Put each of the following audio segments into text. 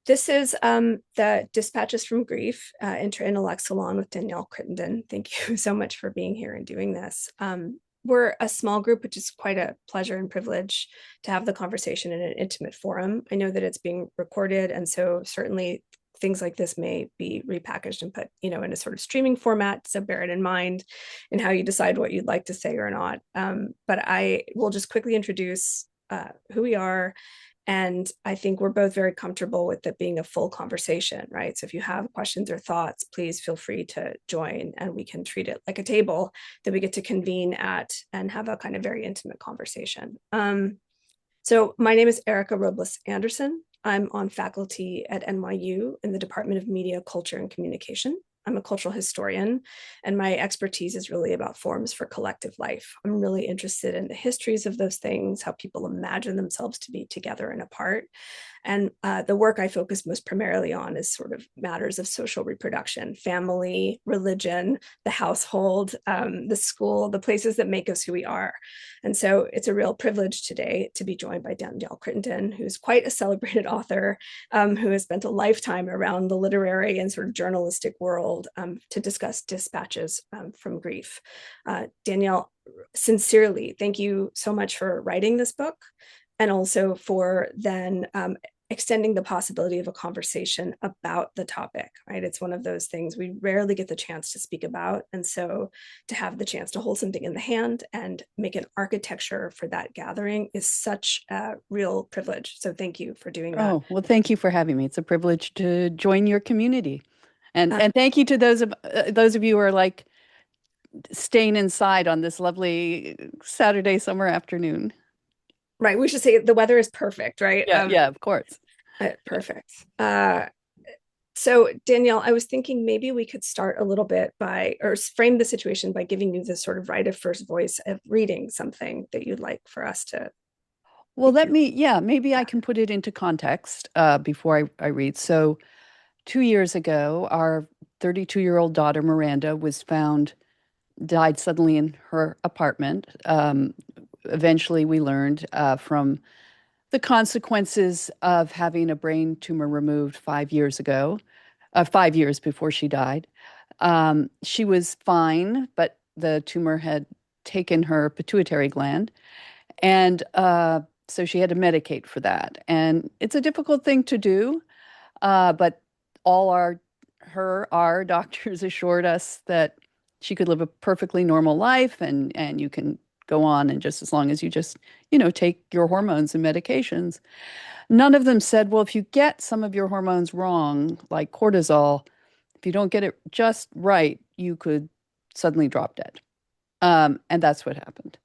This is the Dispatches from Grief, Intra-Intellect Salon with Danielle Crittenden. Thank you so much for being here and doing this. We're a small group, which is quite a pleasure and privilege to have the conversation in an intimate forum. I know that it's being recorded, and so certainly things like this may be repackaged and put, in a sort of streaming format. So bear it in mind in how you decide what you'd like to say or not. But I will just quickly introduce who we are. And I think we're both very comfortable with it being a full conversation, right? So if you have questions or thoughts, please feel free to join and we can treat it like a table that we get to convene at and have a kind of very intimate conversation. So my name is Erica Robles Anderson. I'm on faculty at NYU in the Department of Media, Culture, and Communication. I'm a cultural historian, and my expertise is really about forms for collective life. I'm really interested in the histories of those things, how people imagine themselves to be together and apart. And the work I focus most primarily on is sort of matters of social reproduction, family, religion, the household, the school, the places that make us who we are. And so it's a real privilege today to be joined by Danielle Crittenden, who's quite a celebrated author, who has spent a lifetime around the literary and sort of journalistic world to discuss Dispatches from Grief. Danielle, sincerely, thank you so much for writing this book and also for then extending the possibility of a conversation about the topic, right? It's one of those things we rarely get the chance to speak about. And so to have the chance to hold something in the hand and make an architecture for that gathering is such a real privilege. So thank you for doing that. Oh, well, thank you for having me. It's a privilege to join your community. And Uh, and thank you to those of you who are like staying inside on this lovely Saturday summer afternoon. right. We should say the weather is perfect, right? Yeah, yeah, of course. Perfect. So Danielle, I was thinking maybe we could start a little bit by, or frame the situation by giving you the sort of right of first voice of reading something that you'd like for us to. Well, yeah, maybe I Yeah. can put it into context before I read. So, 2 years ago, our 32-year-old daughter, Miranda, was found, died suddenly in her apartment. Eventually, we learned from the consequences of having a brain tumor removed 5 years ago, 5 years before she died. She was fine, but the tumor had taken her pituitary gland. And so she had to medicate for that. And it's a difficult thing to do, but all our doctors assured us that she could live a perfectly normal life and you can go on and just as long as you just, take your hormones and medications. None of them said, well, if you get some of your hormones wrong, like cortisol, if you don't get it just right, you could suddenly drop dead. And that's what happened.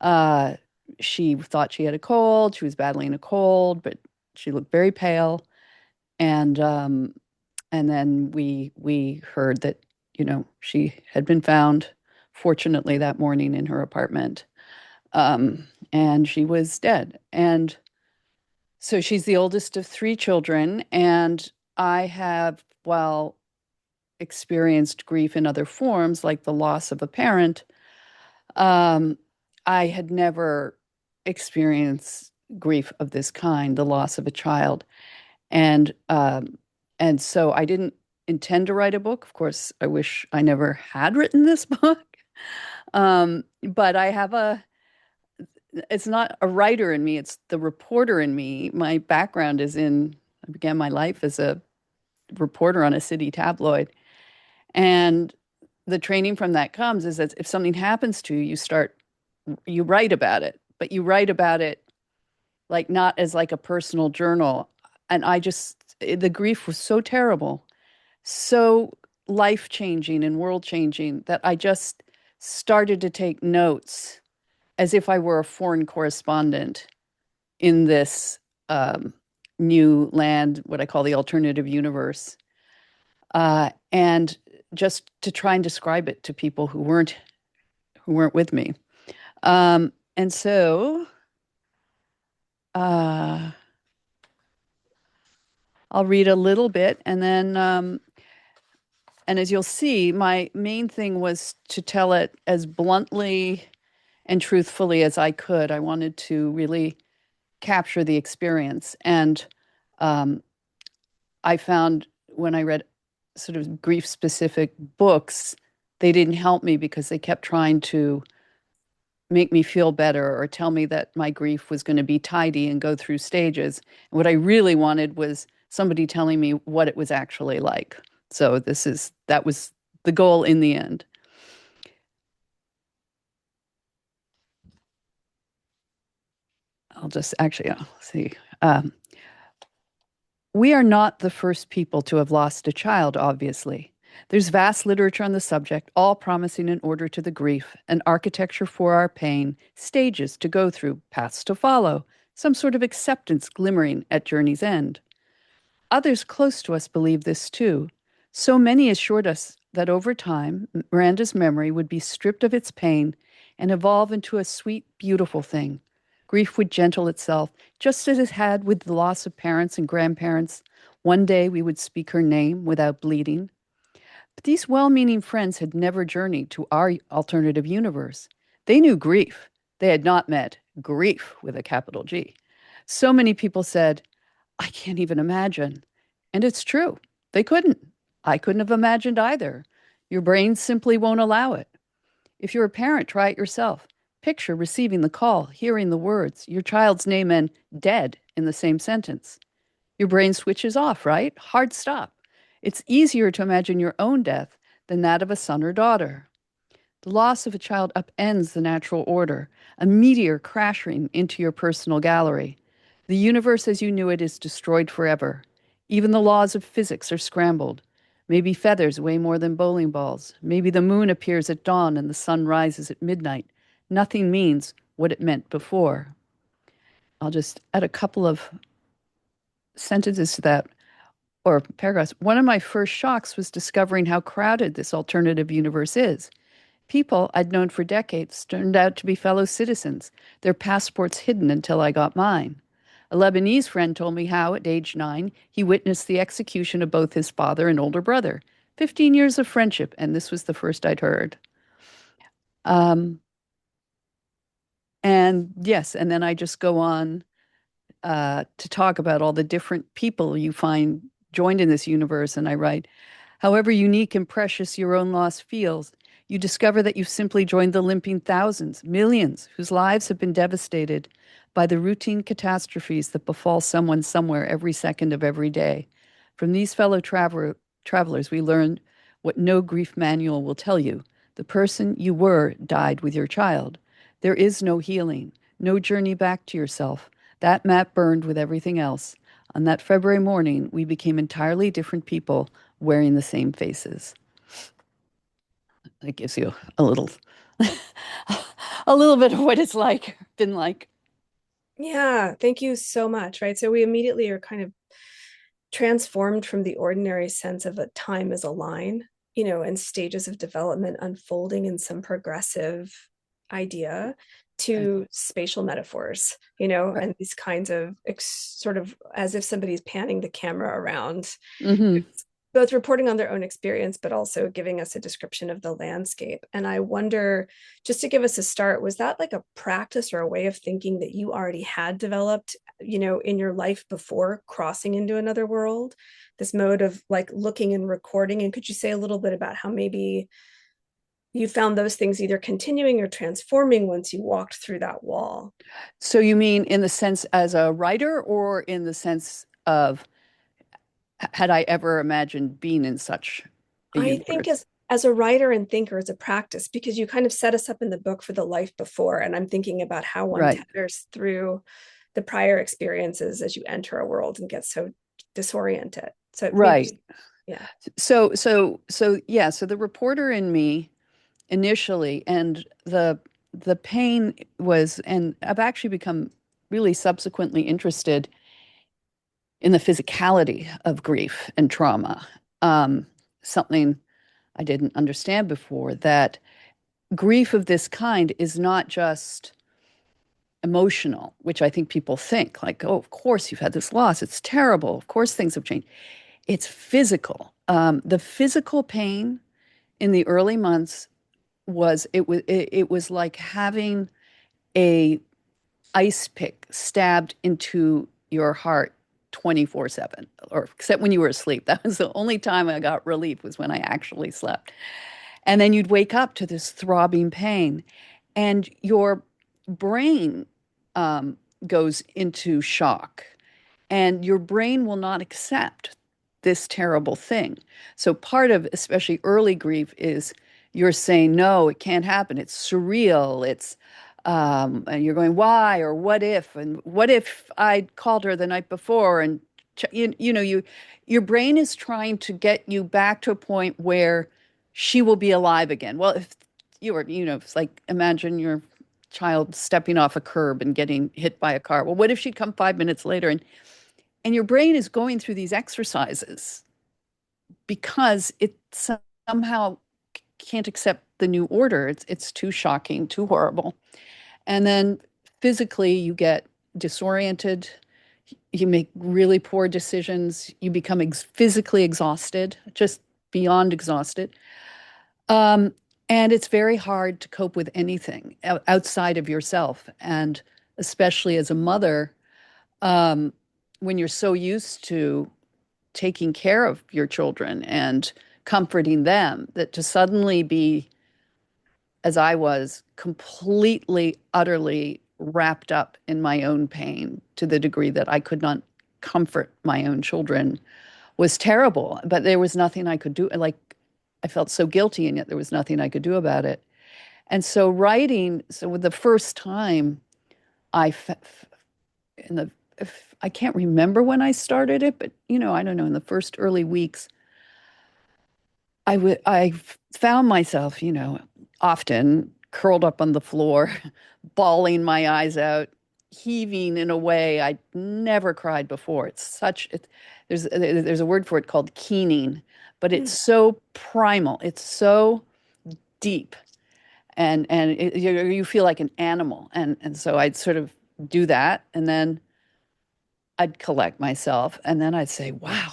Uh, she thought she had a cold. She was battling a cold, but she looked very pale. And and then we heard that, she had been found, fortunately, that morning in her apartment. And she was dead. And so she's the oldest of three children. And I have, while experienced grief in other forms, like the loss of a parent, um, I had never experienced grief of this kind, the loss of a child. And and so I didn't intend to write a book. Of course, I wish I never had written this book. But it's not a writer in me, it's the reporter in me. My background I began my life as a reporter on a city tabloid. And the training from that comes is that if something happens to you, you write about it, but you write about it like not as like a personal journal. And the grief was so terrible, so life changing and world changing that I just started to take notes as if I were a foreign correspondent in this new land, what I call the alternative universe, and just to try and describe it to people who weren't with me. And so uh, I'll read a little bit, and as you'll see, my main thing was to tell it as bluntly and truthfully as I could. I wanted to really capture the experience. And um, I found when I read sort of grief specific books, they didn't help me because they kept trying to make me feel better or tell me that my grief was going to be tidy and go through stages. And what I really wanted was somebody telling me what it was actually like. So that was the goal in the end. I'll just actually see. Um, we are not the first people to have lost a child, obviously. There's vast literature on the subject, all promising an order to the grief, an architecture for our pain, stages to go through, paths to follow, some sort of acceptance glimmering at journey's end. Others close to us believe this too. So many assured us that over time, Miranda's memory would be stripped of its pain and evolve into a sweet, beautiful thing. Grief would gentle itself, just as it had with the loss of parents and grandparents. One day we would speak her name without bleeding. But these well meaning friends had never journeyed to our alternative universe. They knew grief. They had not met grief with a capital G. So many people said, I can't even imagine. And it's true. They couldn't. I couldn't have imagined either. Your brain simply won't allow it. If you're a parent, try it yourself. Picture receiving the call, hearing the words, your child's name and dead in the same sentence. Your brain switches off, right? Hard stop. It's easier to imagine your own death than that of a son or daughter. The loss of a child upends the natural order, a meteor crashing into your personal gallery. The universe as you knew it is destroyed forever. Even the laws of physics are scrambled. Maybe feathers weigh more than bowling balls. Maybe the moon appears at dawn and the sun rises at midnight. Nothing means what it meant before. I'll just add a couple of sentences to that, or paragraphs. One of my first shocks was discovering how crowded this alternative universe is. People I'd known for decades turned out to be fellow citizens, their passports hidden until I got mine. A Lebanese friend told me how, at age 9, he witnessed the execution of both his father and older brother. 15 years of friendship, and this was the first I'd heard. Um, and yes, and then I just go on to talk about all the different people you find joined in this universe. And I write, however unique and precious your own loss feels, you discover that you've simply joined the limping thousands, millions, whose lives have been devastated by the routine catastrophes that befall someone somewhere every second of every day. From these fellow travelers, we learned what no grief manual will tell you. The person you were died with your child. There is no healing, no journey back to yourself. That map burned with everything else. On that February morning, we became entirely different people wearing the same faces. It gives you a little a little bit of what it's like, been like. Yeah, thank you so much. Right. So we immediately are kind of transformed from the ordinary sense of a time as a line, and stages of development unfolding in some progressive idea Right. to spatial metaphors, Right. and these kinds of sort of as if somebody's panning the camera around, Mm-hmm. both reporting on their own experience, but also giving us a description of the landscape. And I wonder, just to give us a start, was that like a practice or a way of thinking that you already had developed, in your life before crossing into another world? This mode of like looking and recording. And could you say a little bit about how maybe you found those things either continuing or transforming once you walked through that wall? So you mean in the sense as a writer, or in the sense of had I ever imagined being in such a I think universe? as a writer and thinker, it's a practice because you kind of set us up in the book for the life before. And I'm thinking about how one Right. tethers through the prior experiences as you enter a world and get so disoriented. So Right. maybe, yeah. So yeah, so the reporter in me initially, and the pain was, and I've actually become really subsequently interested in the physicality of grief and trauma. Um, Something I didn't understand before, that grief of this kind is not just emotional, which I think people think like, oh, of course you've had this loss. It's terrible. Of course things have changed. It's physical. The physical pain in the early months was like having a ice pick stabbed into your heart 24/7, or except when you were asleep. That was the only time I got relief, was when I actually slept. And then you'd wake up to this throbbing pain, and your brain um, goes into shock, and your brain will not accept this terrible thing. So part of especially early grief is you're saying, no, it can't happen. It's surreal. And you're going, why, or what if, and what if I called her the night before, and your brain is trying to get you back to a point where she will be alive again. Well, if you were, it's like, imagine your child stepping off a curb and getting hit by a car. Well, what if she'd come 5 minutes later? And your brain is going through these exercises because it somehow can't accept the new order. It's too shocking, too horrible. And then physically, you get disoriented. You make really poor decisions. You become physically exhausted, just beyond exhausted. And it's very hard to cope with anything outside of yourself. And especially as a mother, when you're so used to taking care of your children and comforting them, that to suddenly be, as I was, completely, utterly wrapped up in my own pain to the degree that I could not comfort my own children was terrible. But there was nothing I could do. Like, I felt so guilty, and yet there was nothing I could do about it. And so writing, so the first time I, in the, I can't remember when I started it, but, I don't know, in the first early weeks, I found myself, often curled up on the floor, bawling my eyes out, heaving in a way I'd never cried before. There's a word for it called keening, but it's so primal, it's so deep, and you feel like an animal, and so I'd sort of do that, and then I'd collect myself, and then I'd say, wow,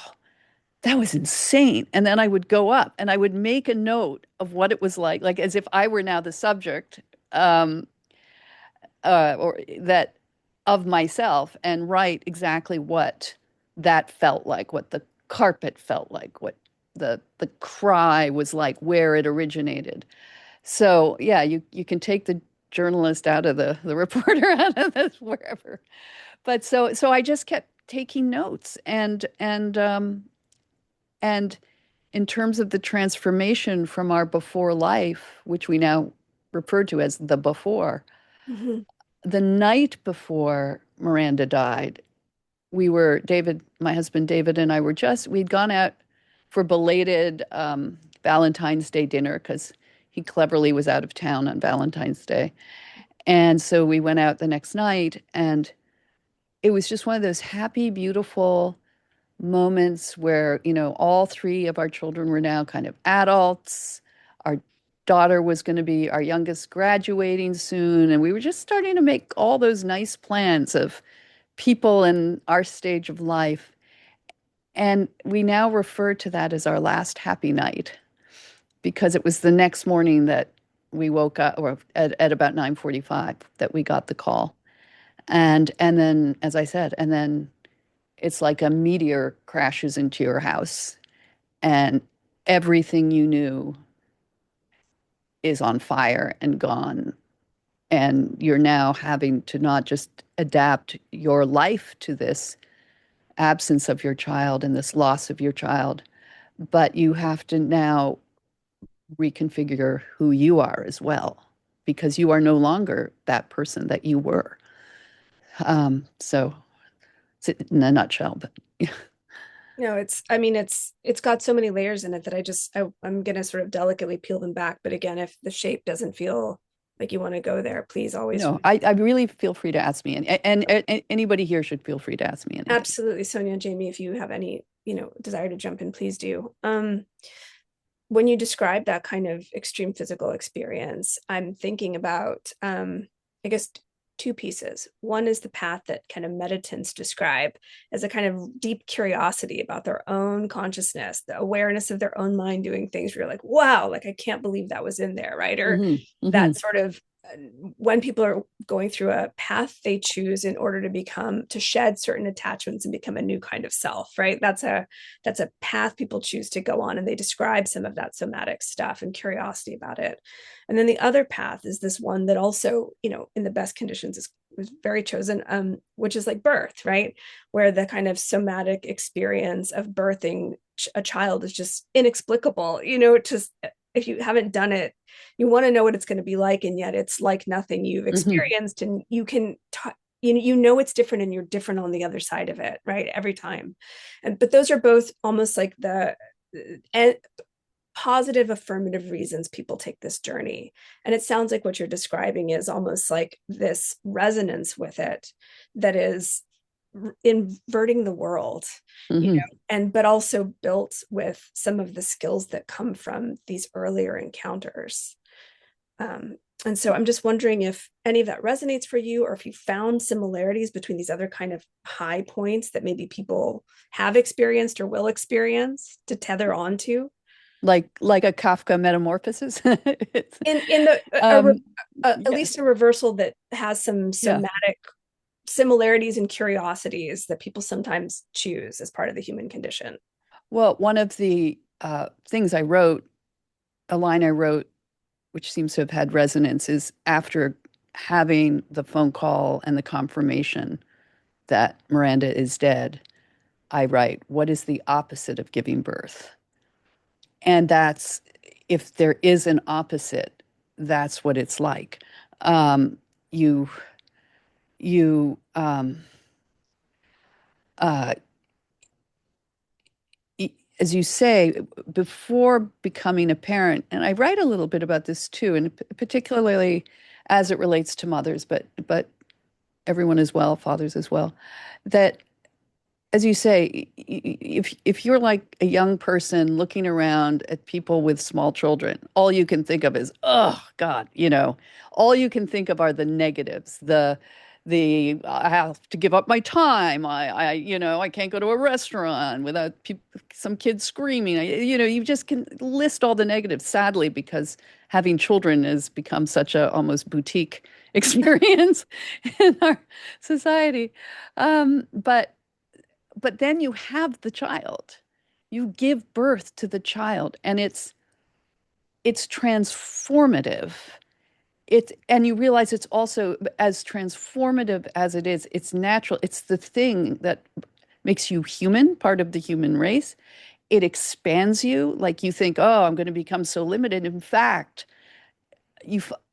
that was insane. And then I would go up and I would make a note of what it was like as if I were now the subject, or that of myself, and write exactly what that felt like, what the carpet felt like, what the cry was like, where it originated. So yeah, you can take the journalist out of the reporter out of this, wherever. But so I just kept taking notes, and in terms of the transformation from our before life, which we now refer to as the before, Mm-hmm. the night before Miranda died, David, my husband David, and I we'd gone out for belated Valentine's Day dinner, because he cleverly was out of town on Valentine's Day. And so we went out the next night, and it was just one of those happy, beautiful moments where, all three of our children were now kind of adults. Our daughter was going to be our youngest, graduating soon. And we were just starting to make all those nice plans of people in our stage of life. And we now refer to that as our last happy night, because it was the next morning that we woke up, or at about 9:45, that we got the call. And then, as I said, and then it's like a meteor crashes into your house, and everything you knew is on fire and gone. And you're now having to not just adapt your life to this absence of your child and this loss of your child, but you have to now reconfigure who you are as well, because you are no longer that person that you were. So it's in a nutshell, but yeah. No, it's got so many layers in it that I'm gonna sort of delicately peel them back. But again, if the shape doesn't feel like you want to go there, please always. No, I really feel free to ask me, and anybody here should feel free to ask me anything. Absolutely, Sonia, Jamie, if you have any, desire to jump in, please do. When you describe that kind of extreme physical experience, I'm thinking about, I guess, two pieces. One is the path that kind of meditants describe as a kind of deep curiosity about their own consciousness, the awareness of their own mind doing things where you're like, wow, like I can't believe that was in there, right? Or Mm-hmm, mm-hmm. that sort of when people are going through a path they choose in order to shed certain attachments and become a new kind of self, right? That's a path people choose to go on, and they describe some of that somatic stuff and curiosity about it. And then the other path is this one that also, in the best conditions was very chosen, which is like birth, right? Where the kind of somatic experience of birthing a child is just inexplicable, just if you haven't done it, you want to know what it's going to be like, and yet it's like nothing you've experienced, and you can it's different, and you're different on the other side of it, right, every time. But those are both almost like the positive affirmative reasons people take this journey. And it sounds like what you're describing is almost like this resonance with it that is inverting the world, but also built with some of the skills that come from these earlier encounters. And so I'm just wondering if any of that resonates for you, or if you found similarities between these other kind of high points that maybe people have experienced or will experience to tether onto. Like a Kafka metamorphosis. At least a reversal that has some somatic similarities and curiosities that people sometimes choose as part of the human condition. Well, one of the things I wrote, a line I wrote, which seems to have had resonance, is after having the phone call and the confirmation that Miranda is dead, I write, what is the opposite of giving birth? And that's, if there is an opposite, that's what it's like. You as you say, before becoming a parent, and I write a little bit about this too, and particularly as it relates to mothers, but everyone as well, fathers as well, that, as you say, if you're like a young person looking around at people with small children, all you can think of is, oh God, all you can think of are the negatives, the I have to give up my time. I can't go to a restaurant without some kids screaming. You just can list all the negatives, sadly, because having children has become such a almost boutique experience in our society. But then you have the child, you give birth to the child, and it's transformative. And you realize it's also, as transformative as it is, it's natural. It's the thing that makes you human, part of the human race. It expands you. Like, you think, oh, I'm going to become so limited. In fact,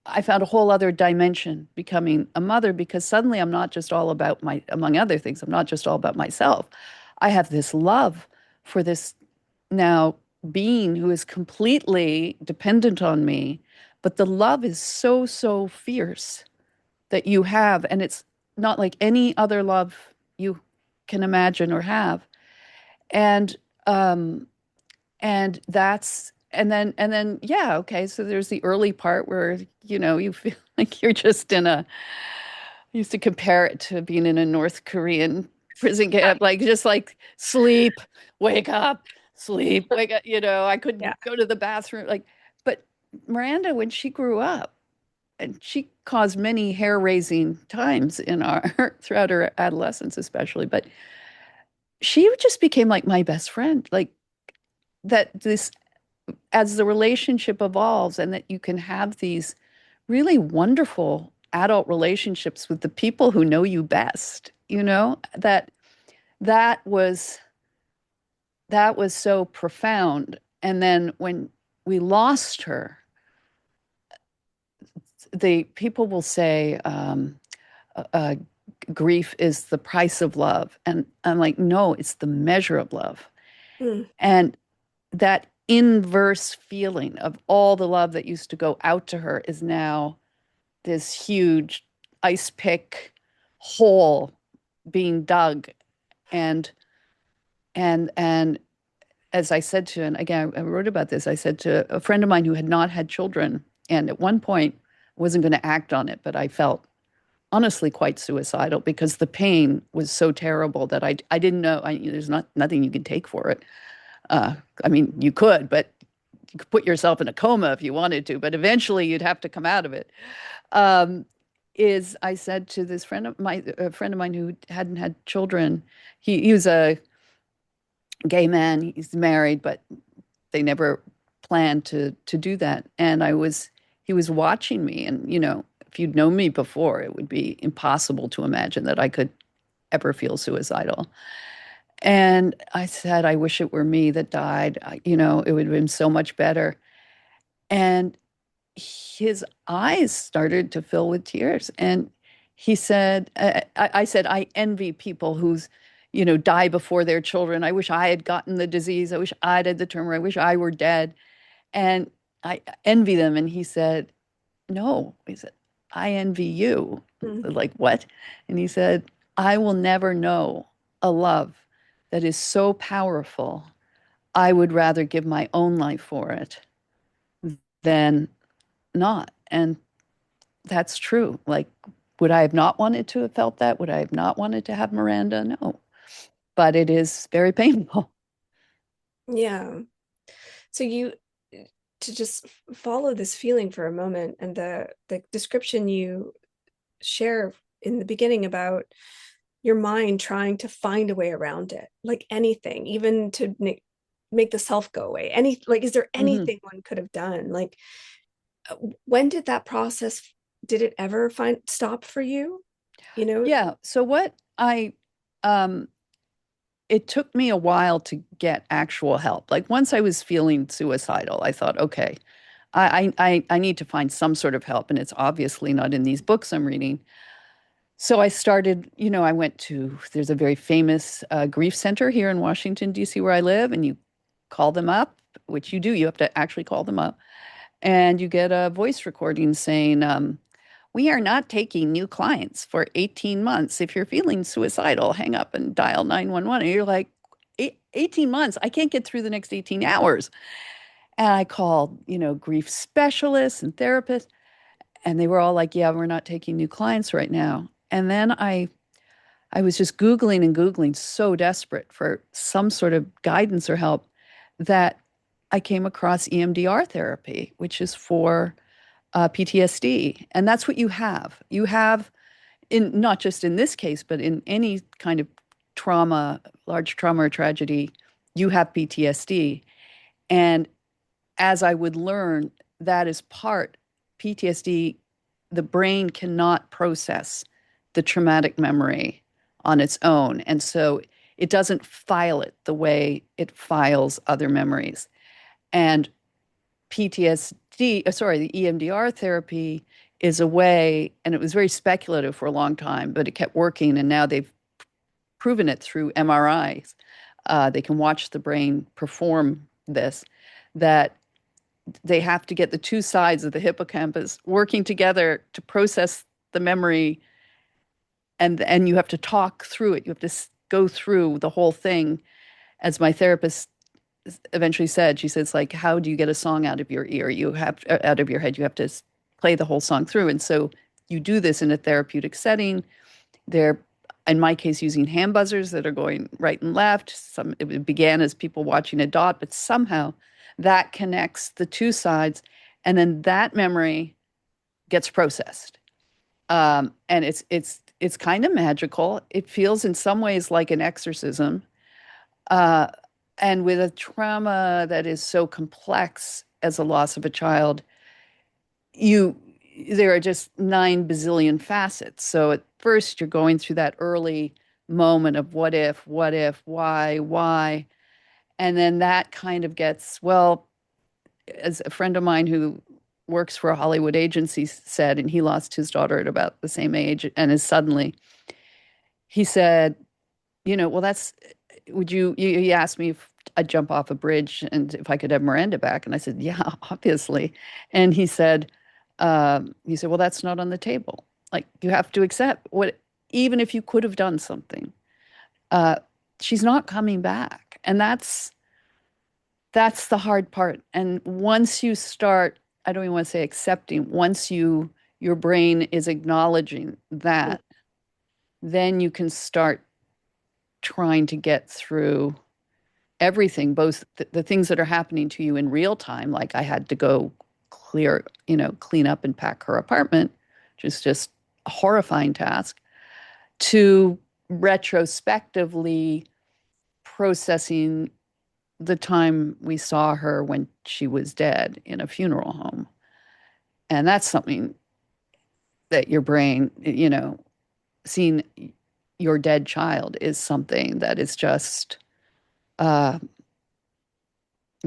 I found a whole other dimension becoming a mother, because suddenly I'm not just all about among other things, I'm not just all about myself. I have this love for this now being who is completely dependent on me. But the love is so, so fierce that you have, and it's not like any other love you can imagine or have. And then yeah, okay, so there's the early part where you feel like you're just I used to compare it to being in a North Korean prison camp, like just like sleep, wake up, sleep, wake up. I couldn't go to the bathroom, like. But Miranda, when she grew up, and she caused many hair-raising times throughout her adolescence, especially, but she just became like my best friend. Like, that this, as the relationship evolves, and that you can have these really wonderful adult relationships with the people who know you best, that was so profound. And then when we lost her, the people will say, grief is the price of love. And I'm like, no, it's the measure of love. And that inverse feeling of all the love that used to go out to her is now this huge ice pick hole being dug. And as I said to, and again, I wrote about this, I said to a friend of mine who had not had children, and at one point I wasn't going to act on it, but I felt honestly quite suicidal, because the pain was so terrible that I didn't know. There's nothing you can take for it. I mean, you could, but you could put yourself in a coma if you wanted to, but eventually you'd have to come out of it. Um, is I said to this a friend of mine who hadn't had children, he was a gay man, he's married, but they never planned to do that. And he was watching me, and if you'd known me before, it would be impossible to imagine that I could ever feel suicidal. And I said, I wish it were me that died. It would have been so much better. And his eyes started to fill with tears. And he said, I said, I envy people who's, die before their children. I wish I had gotten the disease. I wish I'd had the tumor. I wish I were dead. And I envy them. And he said, no. He said, I envy you. Mm. Like, what? And he said, I will never know a love that is so powerful. I would rather give my own life for it than not. And that's true. Like, would I have not wanted to have felt that? Would I have not wanted to have Miranda? No. But it is very painful. Yeah. So to just follow this feeling for a moment, and the description you share in the beginning about your mind trying to find a way around it, like anything, even to make the self go away. Is there anything one could have done? Like, when did that process, did it ever stop for you? Yeah. So um, it took me a while to get actual help. Like once I was feeling suicidal, I thought, okay, I need to find some sort of help. And it's obviously not in these books I'm reading. So I started, I went to, there's a very famous grief center here in Washington, D.C., where I live, and you call them up, which you do. You have to actually call them up, and you get a voice recording saying, we are not taking new clients for 18 months. If you're feeling suicidal, hang up and dial 911. And you're like, 18 months? I can't get through the next 18 hours. And I called, grief specialists and therapists, and they were all like, yeah, we're not taking new clients right now. And then I was just Googling and Googling, so desperate for some sort of guidance or help, that I came across EMDR therapy, which is for PTSD. And that's what you have. You have, in not just in this case, but in any kind of trauma, large trauma or tragedy, you have PTSD. And as I would learn, that is part PTSD, the brain cannot process the traumatic memory on its own. And so it doesn't file it the way it files other memories. And the EMDR therapy is a way, and it was very speculative for a long time, but it kept working. And now they've proven it through MRIs. They can watch the brain perform this, that they have to get the two sides of the hippocampus working together to process the memory, and you have to talk through it. You have to go through the whole thing. As my therapist eventually said, she says, like, how do you get a song out of your ear? You have out of your head. You have to play the whole song through. And so you do this in a therapeutic setting. They're, in my case, using hand buzzers that are going right and left. It began as people watching a dot, but somehow that connects the two sides, and then that memory gets processed. And it's kind of magical. It feels in some ways like an exorcism. And with a trauma that is so complex as a loss of a child, there are just 9 bazillion facets. So at first you're going through that early moment of what if, why? And then that kind of gets, well, as a friend of mine who works for a Hollywood agency said, and he lost his daughter at about the same age, and he said, well, he asked me if I'd jump off a bridge and if I could have Miranda back. And I said, yeah, obviously. And he said, well, that's not on the table. Like, you have to accept even if you could have done something, she's not coming back. And that's the hard part. And once you start, I don't even want to say accepting, once your brain is acknowledging that, then you can start trying to get through everything, both the things that are happening to you in real time, like I had to go clean up and pack her apartment, which is just a horrifying task, to retrospectively processing the time we saw her when she was dead in a funeral home. And that's something that your brain, seeing your dead child is something that is just uh,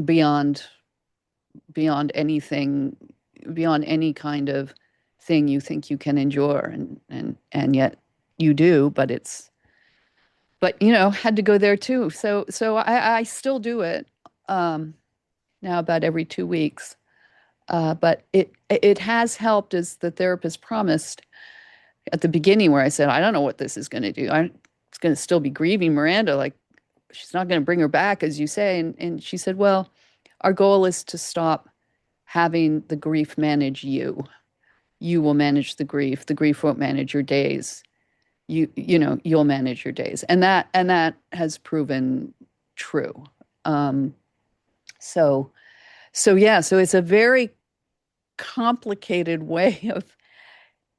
beyond beyond anything, beyond any kind of thing you think you can endure, and yet you do. But had to go there too. So I still do it um, now about every 2 weeks. But it has helped, as the therapist promised at the beginning, where I said, I don't know what this is going to do. It's going to still be grieving Miranda. Like, she's not going to bring her back, as you say. And she said, well, our goal is to stop having the grief manage you. You will manage the grief. The grief won't manage your days. You'll manage your days. And that has proven true. Um, so so it's a very complicated way of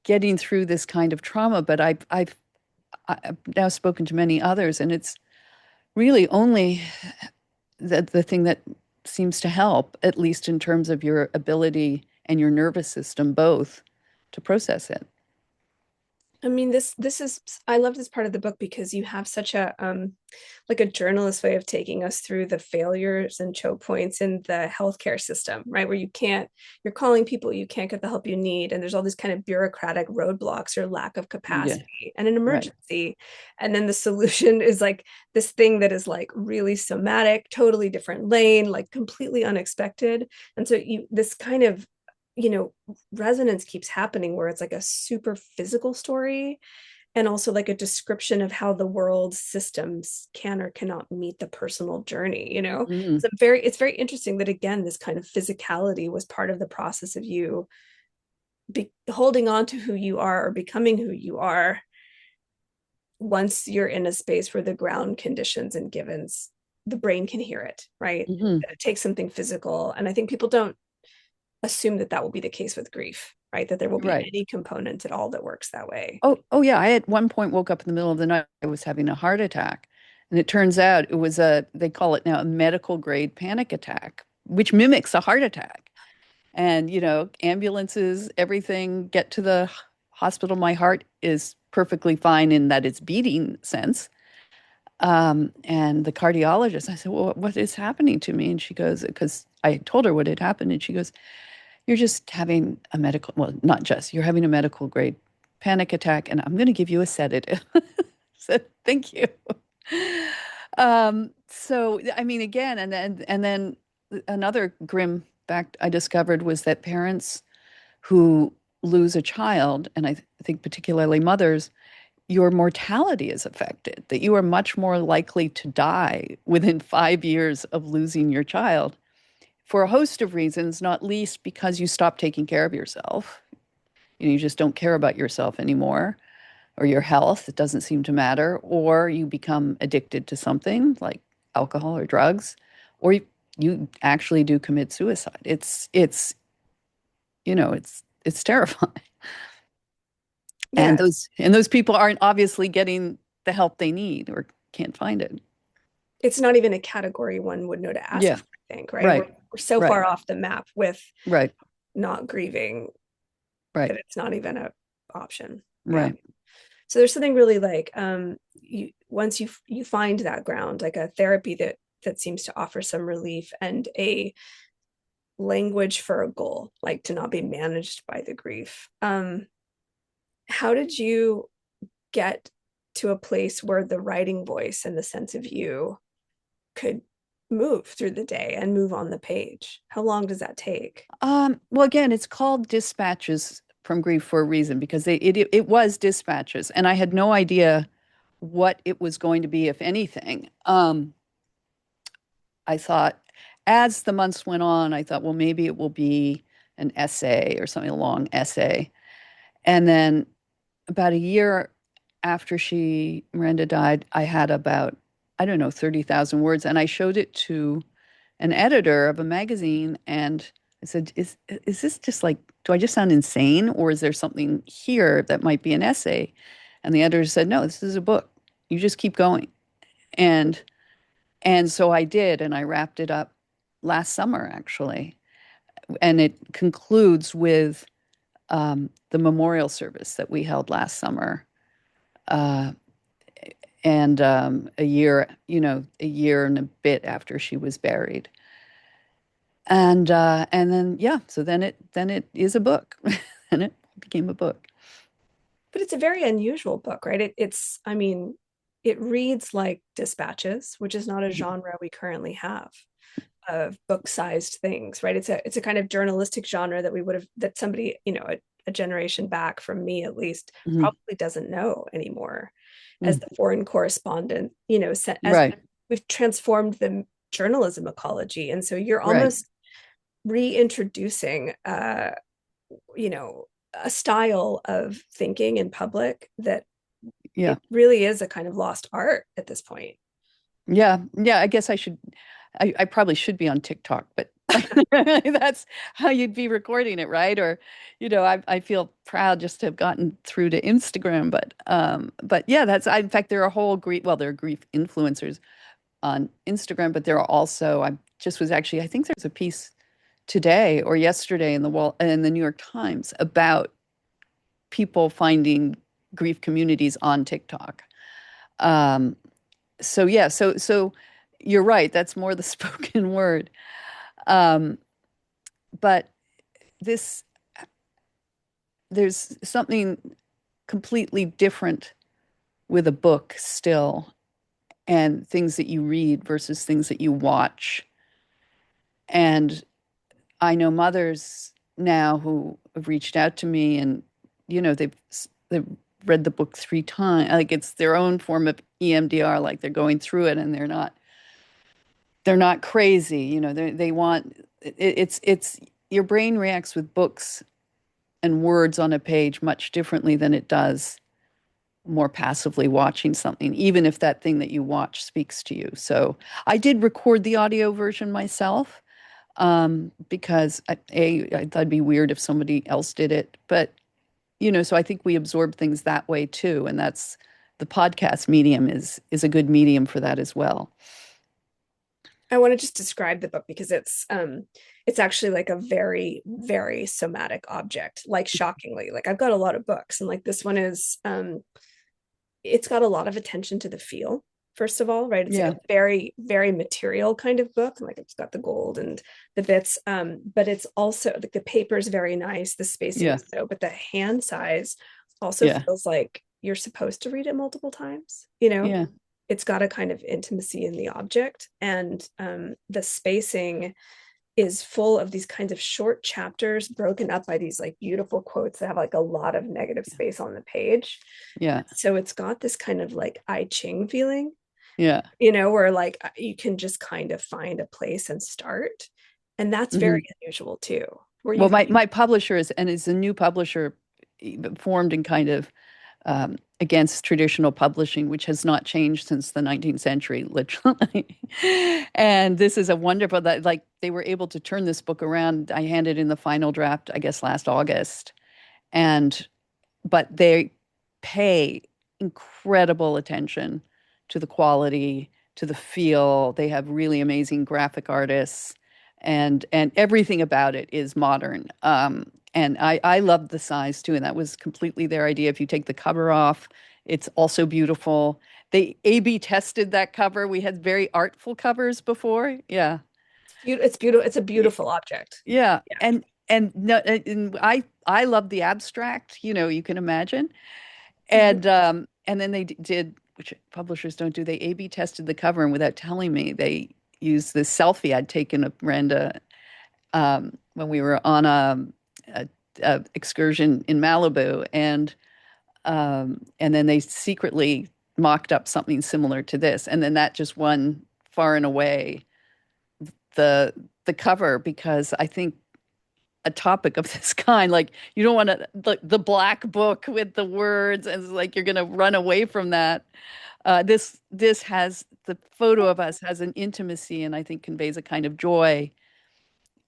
getting through this kind of trauma. But I've now spoken to many others, and it's really only the thing that seems to help, at least in terms of your ability and your nervous system both to process it. I mean, this is, I love this part of the book because you have such a like a journalist way of taking us through the failures and choke points in the healthcare system, right? Where you're calling people, you can't get the help you need, and there's all these kind of bureaucratic roadblocks or lack of Yeah, capacity and an right. emergency. And then the solution is like this thing that is like really somatic, totally different lane, like completely unexpected. And so this kind of resonance keeps happening where it's like a super physical story and also like a description of how the world systems can or cannot meet the personal journey. Mm, It's very interesting that, again, this kind of physicality was part of the process of you holding on to who you are or becoming who you are once you're in a space where the ground conditions and givens, the brain can hear it, right? mhm. It takes something physical, and I think people don't assume that that will be the case with grief, right? That there will be Right. any component at all that works that way. Oh yeah. I at one point woke up in the middle of the night. I was having a heart attack. And it turns out it was they call it now a medical grade panic attack, which mimics a heart attack. And, ambulances, everything get to the hospital. My heart is perfectly fine in that it's beating sense. And the cardiologist, I said, well, what is happening to me? And she goes, because I told her what had happened. And she goes, you're just having a medical, well, not just, you're having a medical grade panic attack, and I'm going to give you a sedative. So thank you. So, I mean, again, and then another grim fact I discovered was that parents who lose a child, and I think particularly mothers, your mortality is affected, that you are much more likely to die within 5 years of losing your child for a host of reasons, not least because you stop taking care of yourself. You just don't care about yourself anymore, or your health. It doesn't seem to matter. Or you become addicted to something like alcohol or drugs, or you actually do commit suicide. It's terrifying. And Yeah, those people aren't obviously getting the help they need or can't find it. it's not even a category one would know to ask Yeah, for, I think, right? We're, right, we're so right, far off the map with right, not grieving right, that it's not even an option. Yeah. right. So there's something really like once you find that ground, like a therapy that seems to offer some relief and a language for a goal, like to not be managed by the grief. How did you get to a place where the writing voice and the sense of you could move through the day and move on the page? How long does that take? Well, again, it's called Dispatches from Grief for a reason, because it was dispatches, and I had no idea what it was going to be, if anything. I thought, as the months went on, I thought, well, maybe it will be an essay or something, a long essay. And then about a year after Miranda died, I don't know, 30,000 words. And I showed it to an editor of a magazine, and I said, is this just like, do I just sound insane, or is there something here that might be an essay? And the editor said, no, this is a book. You just keep going. And so I did, and I wrapped it up last summer, actually. And it concludes with the memorial service that we held last summer. Uh, and a year, a year and a bit after she was buried. And then yeah, so then it is a book, and it became a book. But it's a very unusual book, right? I mean, it reads like dispatches, which is not a genre we currently have of book-sized things, right? It's a kind of journalistic genre that that somebody, a generation back from me at least, Mhm. probably doesn't know anymore as Mm. the foreign correspondent, as Right, we've transformed the journalism ecology. And so you're right, almost reintroducing you know, a style of thinking in public that yeah, it really is a kind of lost art at this point. yeah, yeah. I guess I probably should be on TikTok, but that's how you'd be recording it, right? Or, I feel proud just to have gotten through to Instagram, but yeah, in fact, there are there are grief influencers on Instagram, but there are also, I think there's a piece today or yesterday in the New York Times about people finding grief communities on TikTok. Um, so yeah, so you're right. That's more the spoken word. Um, but this there's something completely different with a book still, and things that you read versus things that you watch. And I know mothers now who have reached out to me, and they've read the book 3 times. Like, it's their own form of EMDR. Like, they're going through it, and they're not crazy. They want it's your brain reacts with books and words on a page much differently than it does more passively watching something, even if that thing that you watch speaks to you. So I did record the audio version myself, because I thought it'd be weird if somebody else did it. But, so I think we absorb things that way too. And that's the podcast medium is a good medium for that as well. I want to just describe the book because it's actually like a very, very somatic object, like shockingly. Like I've got a lot of books, and like this one is it's got a lot of attention to the feel, first of all, right? It's like Yeah. a very, very material kind of book. And like it's got the gold and the bits. But it's also like the paper is very nice, the spacing Yeah. is so, but the hand size also Yeah. feels like you're supposed to read it multiple times. Yeah. It's got a kind of intimacy in the object, and the spacing is full of these kinds of short chapters broken up by these like beautiful quotes that have like a lot of negative space on the page. Yeah. So it's got this kind of like I Ching feeling, Yeah. where like you can just kind of find a place and start. And that's Hmm. very unusual too. Where Well, you my publisher is a new publisher, formed in kind of against traditional publishing, which has not changed since the 19th century, literally. And this is a wonderful that, like, they were able to turn this book around. I handed in the final draft, I guess, last August, and but they pay incredible attention to the quality, to the feel. They have really amazing graphic artists, and everything about it is modern. And I loved the size too, and that was completely their idea. If you take the cover off, it's also beautiful. They A/B tested that cover. We had very artful covers before. Yeah. it's beautiful. It's a beautiful object. Yeah. Yeah. And no, and I love the abstract, you can imagine. Mhm. And then they did, which publishers don't do, they A/B tested the cover, and without telling me, they used this selfie I'd taken of Miranda, when we were on a, a excursion in Malibu, and then they secretly mocked up something similar to this, and then that just won far and away the the cover, because I think a topic of this kind. Like you don't want to the black book with the words, and it's like you're going to run away from that. This has the photo of us has an intimacy, and I think conveys a kind of joy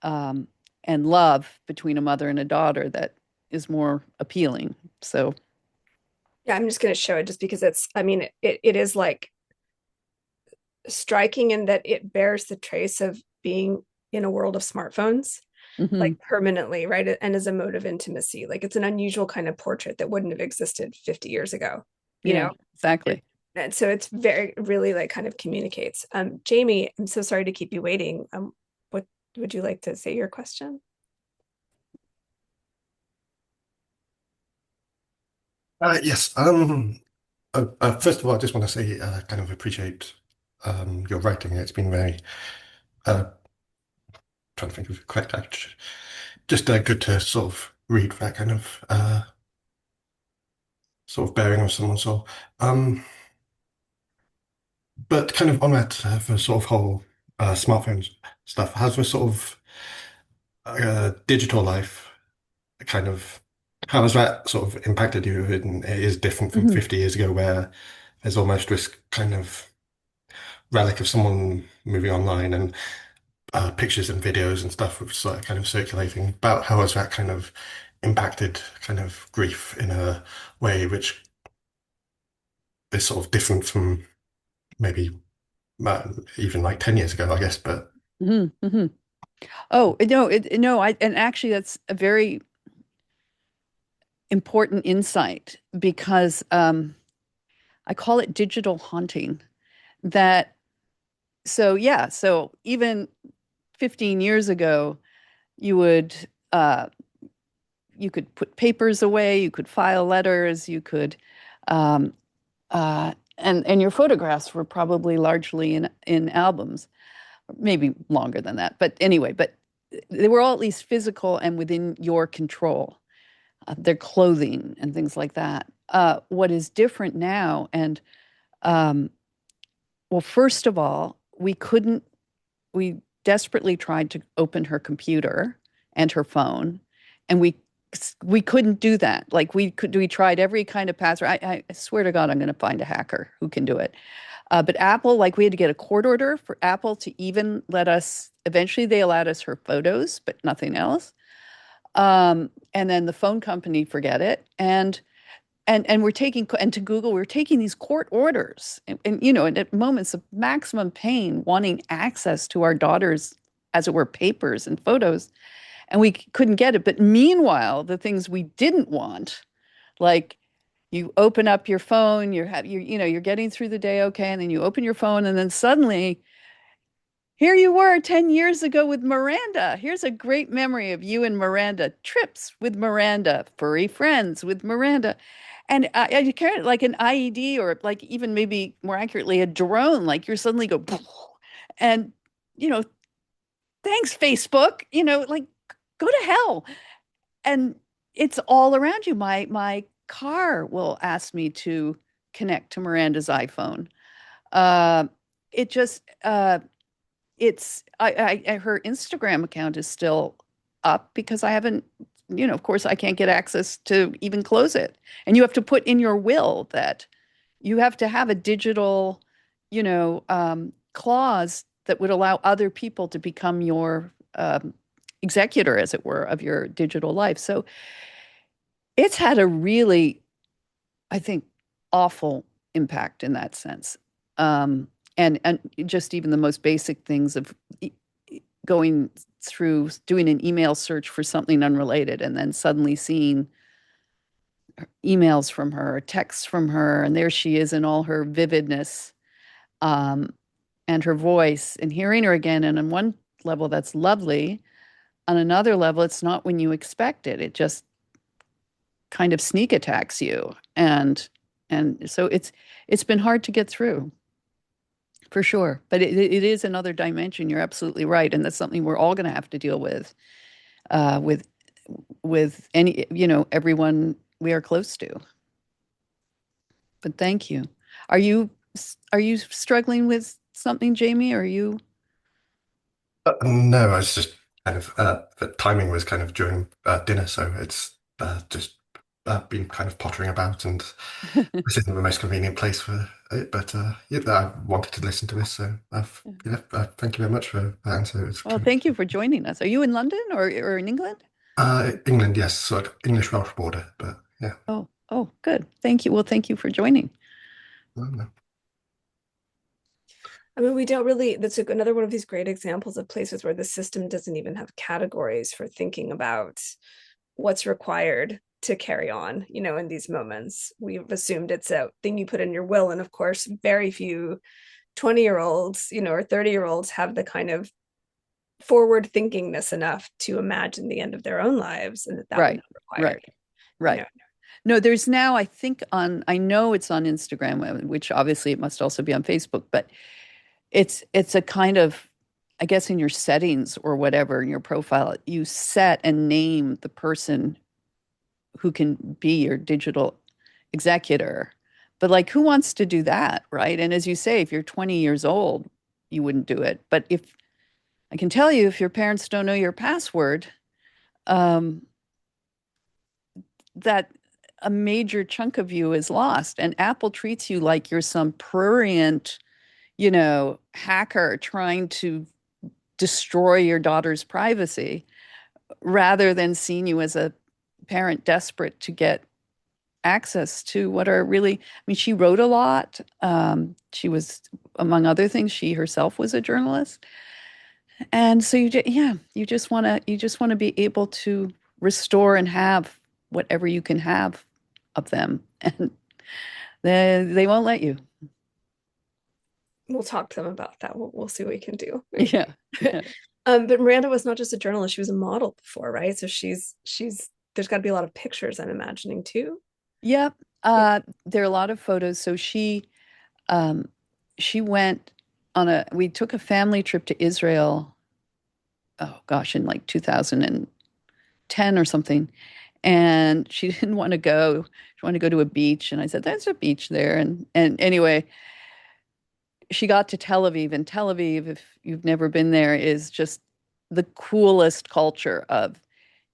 um, and love between a mother and a daughter that is more appealing. So, Yeah, I'm just going to show it just because I mean, it is like striking in that it bears the trace of being in a world of smartphones, mhm. like permanently, right? And as a mode of intimacy. Like it's an unusual kind of portrait that wouldn't have existed 50 years ago, you Yeah, know? And, exactly. and so it's very, really like kind of communicates. Jamie, I'm so sorry to keep you waiting. What would you like to say your question? Yes. First of all, I just want to say, kind of appreciate your writing. It's been very, uh, trying to think of the correct adjective. Just good to sort of read that kind of sort of bearing of someone's soul. But kind of on that, the sort of whole smartphones stuff, has the sort of digital life kind of how has that sort of impacted you? And it is different from Mhm. 50 years ago, where there's almost this kind of relic of someone moving online and pictures and videos and stuff was kind of circulating about how has that kind of impacted kind of grief in a way which is sort of different from maybe even like 10 years ago, I guess. But Mhm. Mhm. Oh, no, no, and actually that's a very important insight because I call it digital haunting. That so yeah, so even 15 years ago, you would uh, you could put papers away, you could file letters, you could um, and your photographs were probably largely in albums, maybe longer than that. But anyway, but they were all at least physical and within your control. Their clothing and things like that. What is different now, and um, well, first of all, we desperately tried to open her computer and her phone, and we couldn't do that. Like we tried every kind of password. I swear to God, I'm going to find a hacker who can do it. But Apple, like we had to get a court order for Apple to even let us. Eventually, they allowed us her photos, but nothing else. And then the phone company, forget it. And we're taking and to Google, we're taking these court orders, and you know, and at moments of maximum pain, wanting access to our daughters, as it were, papers and photos, and we couldn't get it. But meanwhile, the things we didn't want, like you open up your phone, you're getting through the day okay, and then you open your phone, and then suddenly here you were 10 years ago with Miranda. Here's a great memory of you and Miranda, trips with Miranda, furry friends with Miranda. And you carry it like an IED or like even maybe more accurately, a drone, like you're suddenly go, and, you know, thanks, Facebook, like go to hell. And it's all around you. My car will ask me to connect to Miranda's iPhone. Uh, it just, it's her Instagram account is still up because I haven't, of course I can't get access to even close it. And you have to put in your will that you have to have a digital, clause that would allow other people to become your executor, as it were, of your digital life. So it's had a really, I think, awful impact in that sense. And just even the most basic things of going through doing an email search for something unrelated and then suddenly seeing emails from her, texts from her, and there she is in all her vividness, um, and her voice, and hearing her again. And on one level, that's lovely. On another level, it's not when you expect it. It just kind of sneak attacks you, and so it's been hard to get through. For sure. But it is another dimension. You're absolutely right. And that's something we're all going to have to deal with, uh, with, with any, everyone we are close to. But thank you. Are you, are you struggling with something, Jamie? Or are you? no, it's just kind of the timing was kind of during dinner, so it's just been kind of pottering about, and this isn't the most convenient place for it. But yeah, I wanted to listen to this, so yeah, thank you very much for that answer. It's Well, kind thank you for joining us. Are you in London or in England? England, yes, sort of English Welsh border, but yeah. Oh, good. Thank you. Well, thank you for joining. No, no. I mean, we don't really, that's another one of these great examples of places where the system doesn't even have categories for thinking about what's required to carry on, in these moments. We've assumed it's a thing you put in your will. And of course, very few 20-year-olds, or 30-year-olds have the kind of forward thinkingness enough to imagine the end of their own lives, and that would Right, not required. right. No, there's now, I know it's on Instagram, which obviously it must also be on Facebook, but it's a kind of, I guess in your settings or whatever, in your profile, you set and name the person who can be your digital executor. But like, who wants to do that, right? And as you say, if you're 20 years old, you wouldn't do it. But if I can tell you, if your parents don't know your password, um, that a major chunk of you is lost. And Apple treats you like you're some prurient, hacker trying to destroy your daughter's privacy rather than seeing you as a parent desperate to get access to what are really, I mean, she wrote a lot. She was, among other things, she herself was a journalist. And so you just want to be able to restore and have whatever you can have of them. And they won't let you. We'll talk to them about that. We'll see what we can do. Yeah. But Miranda was not just a journalist; she was a model before, right? So she's there's got to be a lot of pictures, I'm imagining too. Yep. There are a lot of photos. So she went we took a family trip to Israel. Oh gosh, in like 2010 or something. And she didn't want to go. She wanted to go to a beach. And I said, there's a beach there. And anyway, she got to Tel Aviv, and Tel Aviv, if you've never been there, is just the coolest culture of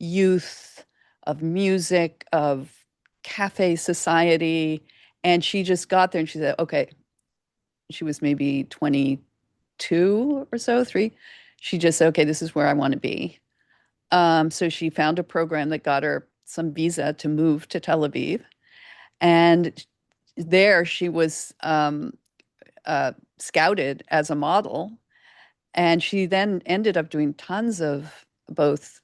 youth, of music, of cafe society. And she just got there and she said, okay, she was maybe 22 or so, three. She just said, okay, this is where I want to be. So she found a program that got her some visa to move to Tel Aviv. And there she was scouted as a model. And she then ended up doing tons of both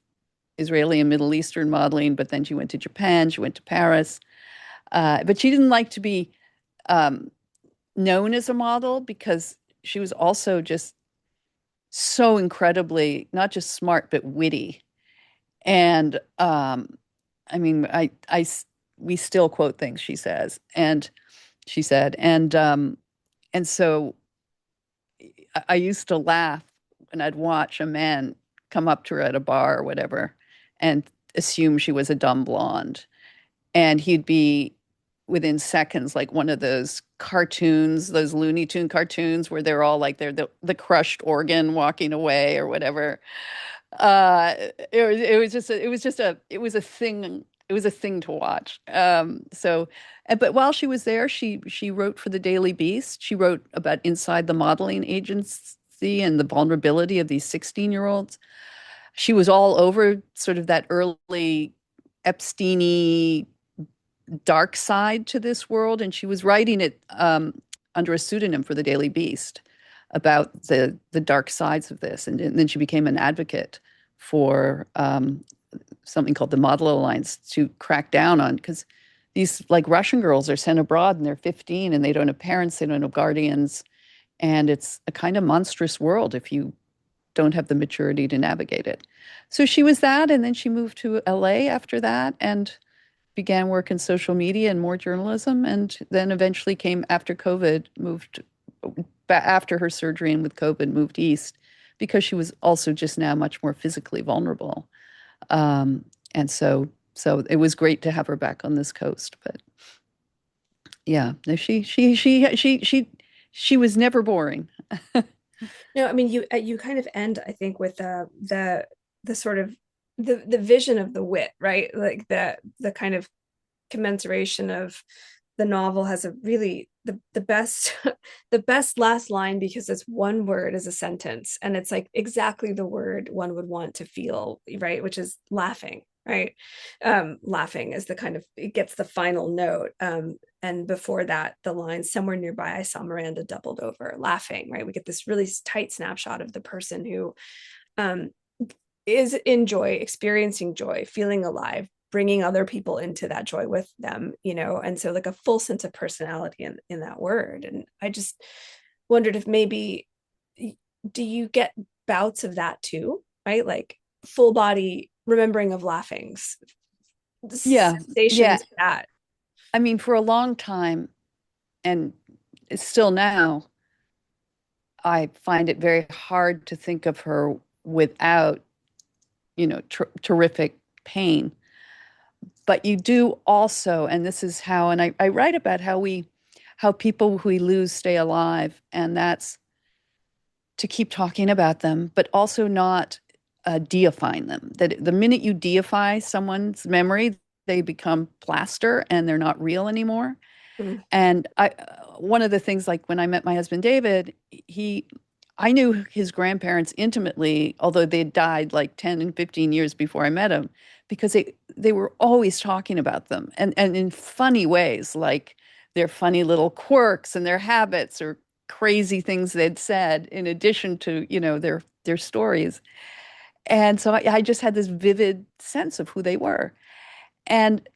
Israeli and Middle Eastern modeling, but then she went to Japan, she went to Paris. But she didn't like to be known as a model because she was also just so incredibly, not just smart, but witty. And I mean, we still quote things she says, and she said, and so I used to laugh when I'd watch a man come up to her at a bar or whatever and assume she was a dumb blonde. And he'd be within seconds, like one of those cartoons, those Looney Tune cartoons where they're all like they're the crushed organ walking away or whatever. It was a thing. It was a thing to watch. But while she was there, she wrote for the Daily Beast. She wrote about inside the modeling agency and the vulnerability of these 16-year-olds. She was all over sort of that early Epstein-y dark side to this world, and she was writing it under a pseudonym for the Daily Beast about the dark sides of this, and then she became an advocate for something called the Model Alliance to crack down on, because these like Russian girls are sent abroad and they're 15 and they don't have parents, they don't have guardians, and it's a kind of monstrous world if you don't have the maturity to navigate it. So she was that, and then she moved to LA after that and began work in social media and more journalism, and then eventually came after COVID, moved after her surgery and with COVID, moved east because she was also just now much more physically vulnerable. And so it was great to have her back on this coast. But yeah, she was never boring. No, I mean you kind of end, I think, with the the sort of the vision of the wit, right? Like the kind of commensuration of the novel has a really the best the best last line, because it's one word as a sentence, and it's like exactly the word one would want to feel, right? Which is laughing, right? Laughing is the kind of, it gets the final note. And before that, the line, somewhere nearby I saw Miranda doubled over, laughing, right? We get this really tight snapshot of the person who um is in joy, experiencing joy, feeling alive, bringing other people into that joy with them, and so like a full sense of personality in that word. And I just wondered if maybe, do you get bouts of that too, right? Like full body remembering of laughings, Yeah. sensations Yeah. of that. I mean, for a long time, and still now, I find it very hard to think of her without, terrific pain. But you do also, and this is how, and I write about how people who we lose stay alive, and that's to keep talking about them, but also not deifying them. That the minute you deify someone's memory, they become plaster and they're not real anymore. Mm. And one of the things, like when I met my husband David, I knew his grandparents intimately, although they died like 10 and 15 years before I met him, because they were always talking about them, and in funny ways, like their funny little quirks and their habits or crazy things they'd said, in addition to, their stories. And so I just had this vivid sense of who they were. And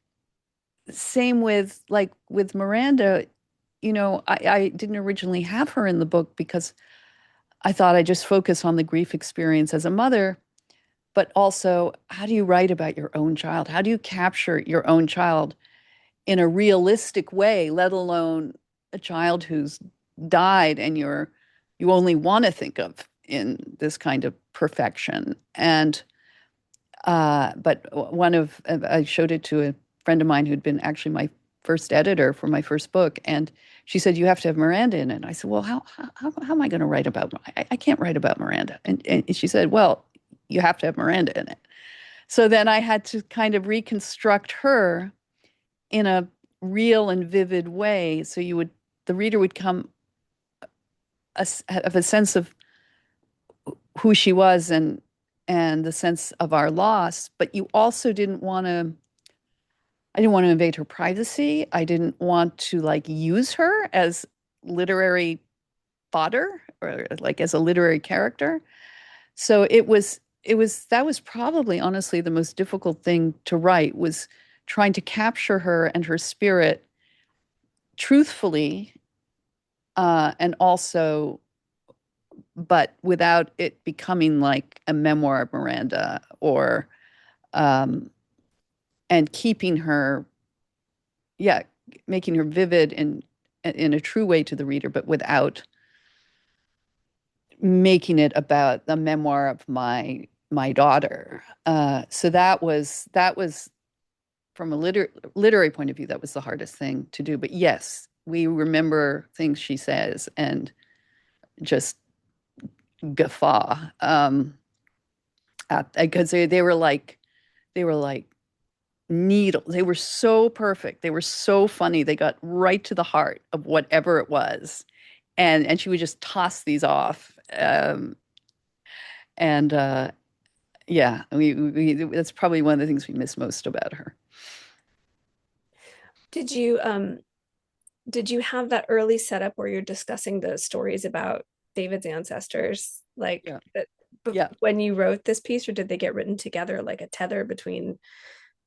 same with, like, with Miranda, I didn't originally have her in the book because I thought I'd just focus on the grief experience as a mother, but also, how do you write about your own child? How do you capture your own child in a realistic way, let alone a child who's died and you only want to think of in this kind of perfection? And but I showed it to a friend of mine who'd been actually my first editor for my first book, and she said, "You have to have Miranda in it." And I said, "Well, how am I going to write about? I can't write about Miranda." And she said, "Well, you have to have Miranda in it." So then I had to kind of reconstruct her in a real and vivid way, so the reader would come have a sense of who she was, and the sense of our loss. But you also didn't want to. I didn't want to invade her privacy. I didn't want to, like, use her as literary fodder, or like as a literary character. So that was probably, honestly, the most difficult thing to write, was trying to capture her and her spirit truthfully, and also, but without it becoming like a memoir of Miranda, or um, and keeping her, yeah, making her vivid in a true way to the reader, but without making it about the memoir of my daughter. So that was from a literary point of view, that was the hardest thing to do. But yes, we remember things she says and just guffaw, because they were like needles. They were so perfect. They were so funny. They got right to the heart of whatever it was, and she would just toss these off. And Yeah, that's probably one of the things we miss most about her. Did you have that early setup where you're discussing the stories about David's ancestors, like Yeah. that, Yeah. when you wrote this piece, or did they get written together, like a tether between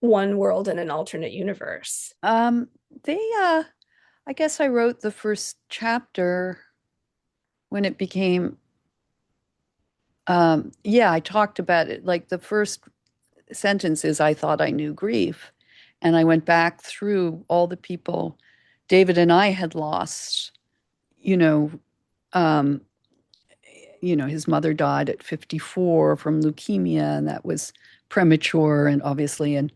one world and an alternate universe? They I guess I wrote the first chapter when it became yeah, I talked about it. Like, the first sentence is, I thought I knew grief. And I went back through all the people David and I had lost. You know, um, his mother died at 54 from leukemia, and that was premature, and obviously,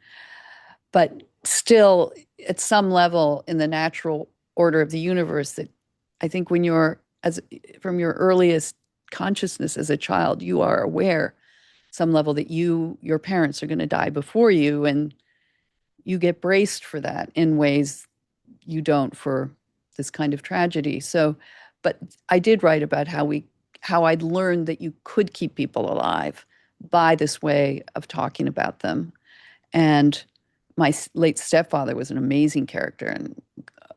but still, at some level, in the natural order of the universe, that I think when from your earliest consciousness as a child, you are aware some level that your parents are going to die before you, and you get braced for that in ways you don't for this kind of tragedy. So, but I did write about how I'd learned that you could keep people alive by this way of talking about them. And my late stepfather was an amazing character and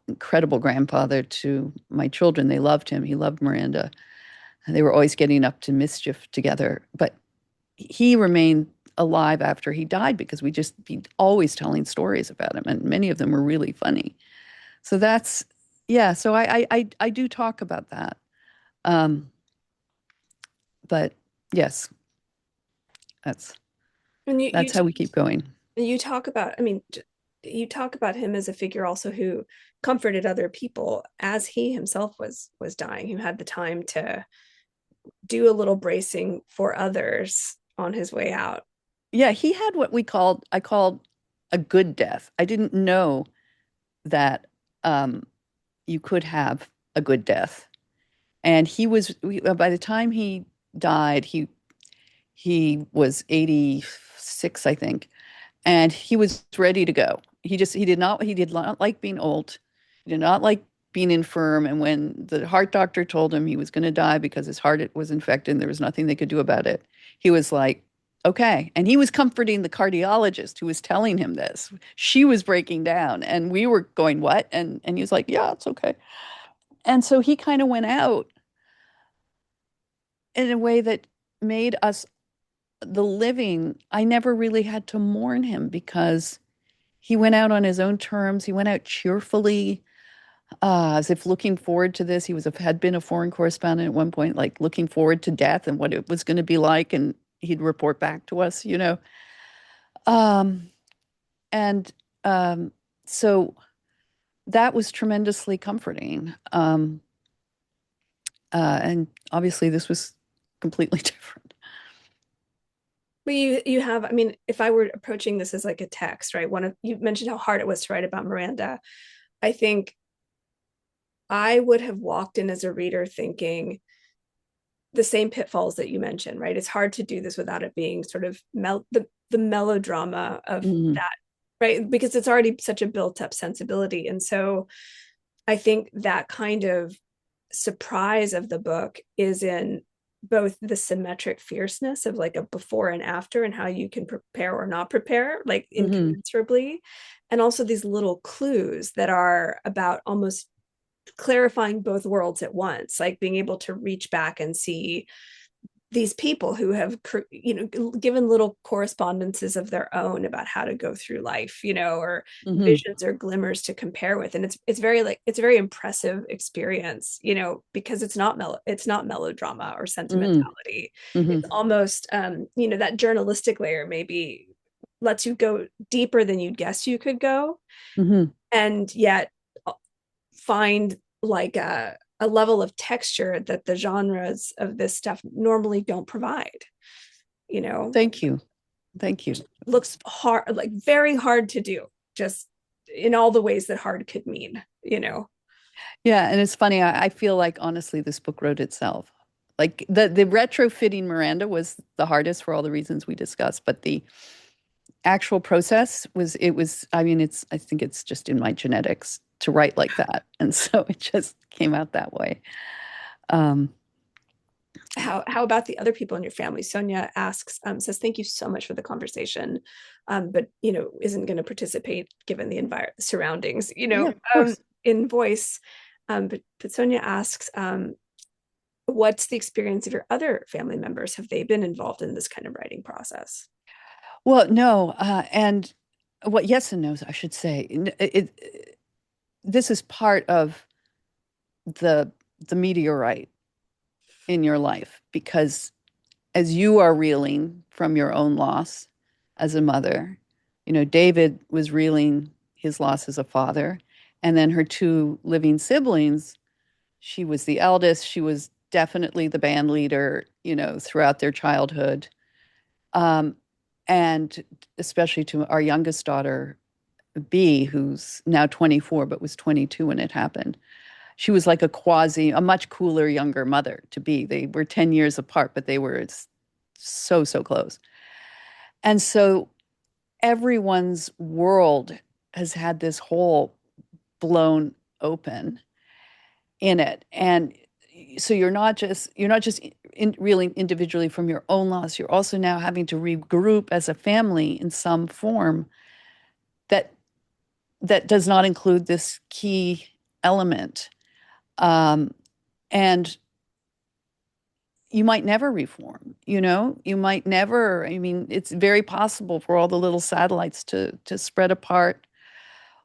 incredible grandfather to my children. They loved him. He loved Miranda. And they were always getting up to mischief together. But he remained alive after he died because we'd just be always telling stories about him. And many of them were really funny. So that's, yeah, so I do talk about that. But yes, that's how we keep going. You talk about, I mean, you talk about him as a figure also who comforted other people as he himself was dying, who had the time to do a little bracing for others on his way out. Yeah, he had what I called a good death. I didn't know that you could have a good death. And by the time he died, he was 86, I think, and he was ready to go. He did not like being old. He did not like being infirm. And when the heart doctor told him he was going to die because his heart was infected and there was nothing they could do about it, he was like, okay. And he was comforting the cardiologist who was telling him this. She was breaking down and we were going, what? And he was like, yeah, it's okay. And so he kind of went out in a way that made us, the living, I never really had to mourn him because he went out on his own terms. He went out cheerfully, as if looking forward to this. He had been a foreign correspondent at one point, like looking forward to death and what it was going to be like. And he'd report back to us, you know. So that was tremendously comforting. And obviously this was completely different. But you have, I mean, if I were approaching this as like a text, right? You mentioned how hard it was to write about Miranda. I think I would have walked in as a reader thinking the same pitfalls that you mentioned, right? It's hard to do this without it being sort of the melodrama of that, right? Because it's already such a built up sensibility. And so I think that kind of surprise of the book is in both the symmetric fierceness of like a before and after and how you can prepare or not prepare, like incommensurably, and also these little clues that are about almost clarifying both worlds at once, like being able to reach back and see these people who have, you know, given little correspondences of their own about how to go through life, you know, or visions or glimmers to compare with. And it's a very impressive experience, you know, because it's not melodrama or sentimentality. It's almost, you know, that journalistic layer maybe lets you go deeper than you'd guess you could go, and yet find like a level of texture that the genres of this stuff normally don't provide, you know. Thank you. Looks hard, like very hard to do, just in all the ways that hard could mean, you know. Yeah, and it's funny, I feel like honestly this book wrote itself. Like the retrofitting Miranda was the hardest for all the reasons we discussed, but the actual process I think it's just in my genetics to write like that, and so it just came out that way. How about the other people in your family? Sonia asks, says, thank you so much for the conversation, but you know, isn't going to participate given the surroundings, you know, in voice. But Sonia asks, what's the experience of your other family members? Have they been involved in this kind of writing process? Well, no, and what yes and no, I should say. This is part of the meteorite in your life, because as you are reeling from your own loss as a mother, you know, David was reeling his loss as a father, and then her two living siblings, she was the eldest, she was definitely the band leader, you know, throughout their childhood. And especially to our youngest daughter, B, who's now 24, but was 22 when it happened. She was like a much cooler younger mother to B. They were 10 years apart, but they were so, so close. And so everyone's world has had this hole blown open in it. And so you're not just reeling individually from your own loss. You're also now having to regroup as a family in some form that does not include this key element. And you might never reform, you might never. I mean, it's very possible for all the little satellites to spread apart.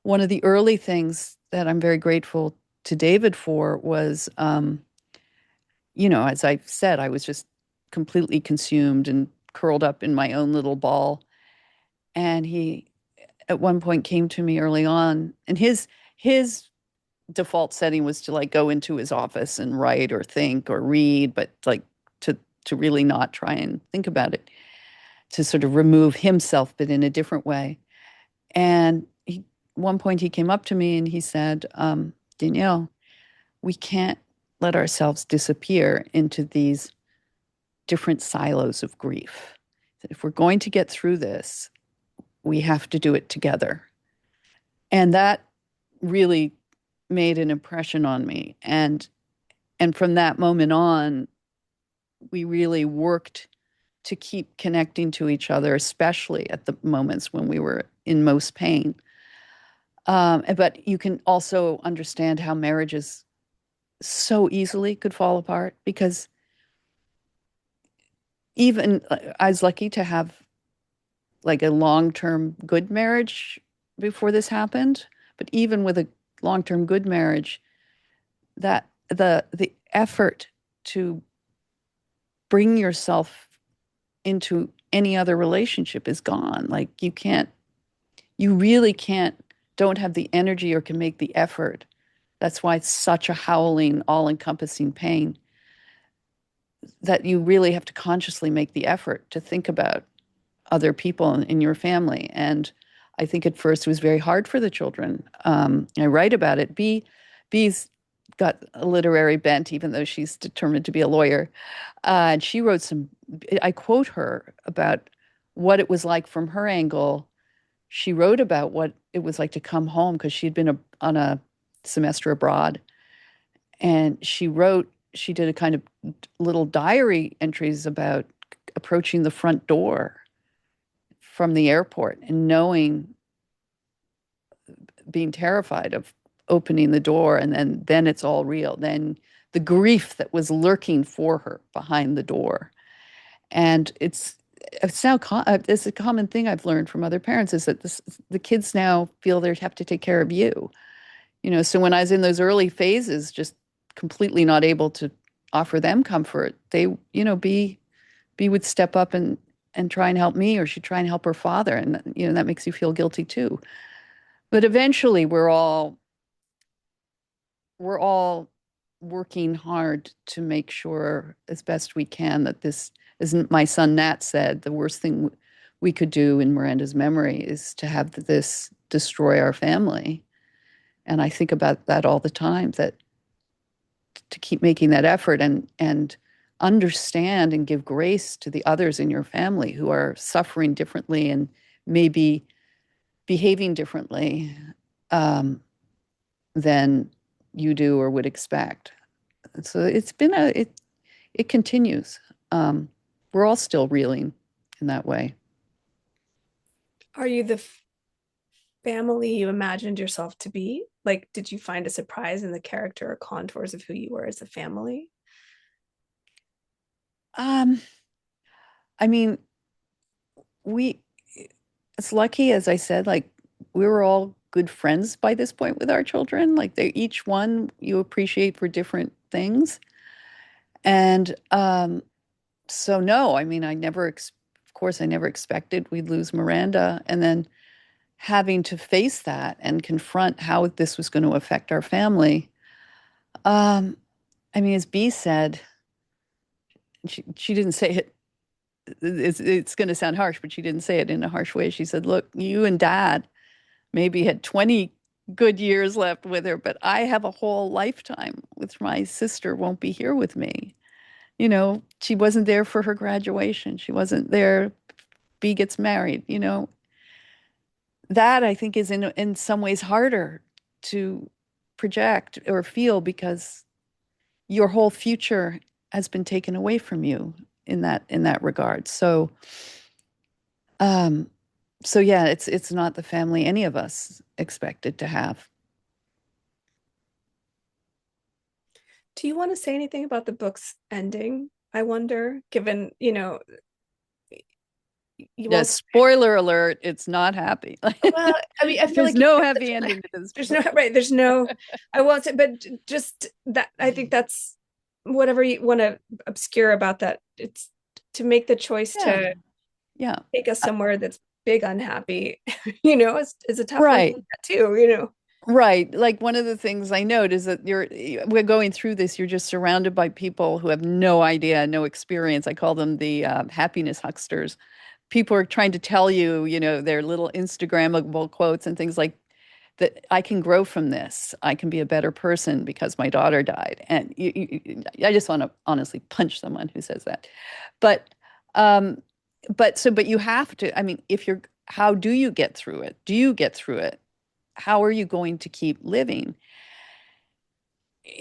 One of the early things that I'm very grateful to David for was, as I said, I was just completely consumed and curled up in my own little ball. And he, at one point, came to me early on, and his default setting was to like go into his office and write or think or read, but like to really not try and think about it, to sort of remove himself, but in a different way. And one point he came up to me and he said, Danielle, we can't let ourselves disappear into these different silos of grief. If we're going to get through this, we have to do it together. And that really made an impression on me. And from that moment on, we really worked to keep connecting to each other, especially at the moments when we were in most pain. But you can also understand how marriages so easily could fall apart, because even I was lucky to have like a long-term good marriage before this happened. But even with a long-term good marriage, that the effort to bring yourself into any other relationship is gone. Like you really don't have the energy or can make the effort. That's why it's such a howling, all-encompassing pain, that you really have to consciously make the effort to think about other people in your family. And I think at first it was very hard for the children. I write about it. B's got a literary bent, even though she's determined to be a lawyer. And she wrote I quote her about what it was like from her angle. She wrote about what it was like to come home, because she'd been on a semester abroad. And she did a kind of little diary entries about approaching the front door from the airport and being terrified of opening the door, and then it's all real. Then the grief that was lurking for her behind the door. And it's now it's a common thing I've learned from other parents, is that the kids now feel they have to take care of you. So when I was in those early phases, just completely not able to offer them comfort, they, B would step up and try and help me, or she'd try and help her father. And, that makes you feel guilty too. But eventually we're all working hard to make sure as best we can that this, as my son Nat said, the worst thing we could do in Miranda's memory is to have this destroy our family. And I think about that all the time, that to keep making that effort and understand and give grace to the others in your family who are suffering differently and maybe behaving differently than you do or would expect. So it's been it continues. We're all still reeling in that way. Are you the family you imagined yourself to be? Like, did you find a surprise in the character or contours of who you were as a family? I mean, it's lucky, as I said, like we were all good friends by this point with our children. Like each one you appreciate for different things. And so no, I mean, I never expected we'd lose Miranda, and then having to face that and confront how this was going to affect our family. I mean, as B said, she didn't say it. It's going to sound harsh, but she didn't say it in a harsh way. She said, look, you and Dad maybe had 20 good years left with her, but I have a whole lifetime with my sister won't be here with me. She wasn't there for her graduation. She wasn't there. B gets married. That I think is in some ways harder to project or feel because your whole future has been taken away from you in that regard. Um, so yeah, it's not the family any of us expected to have. Do you want to say anything about the book's ending? I wonder, given, you Yeah, won't. spoiler alert, it's not happy. Well, I mean, I feel There's like no happy ending to this there's book. no, right. There's no, I won't say, but just that, I think that's whatever you want to obscure about that. It's to make the choice to Yeah. take us somewhere that's big unhappy, is a tough one to Right. look at too. Right. Like one of the things I note is that we're going through this, you're just surrounded by people who have no idea, no experience. I call them the happiness hucksters. People are trying to tell you, their little Instagrammable quotes and things like that. I can grow from this. I can be a better person because my daughter died. And I just want to honestly punch someone who says that. But, but you have to, I mean, how do you get through it? Do you get through it? How are you going to keep living?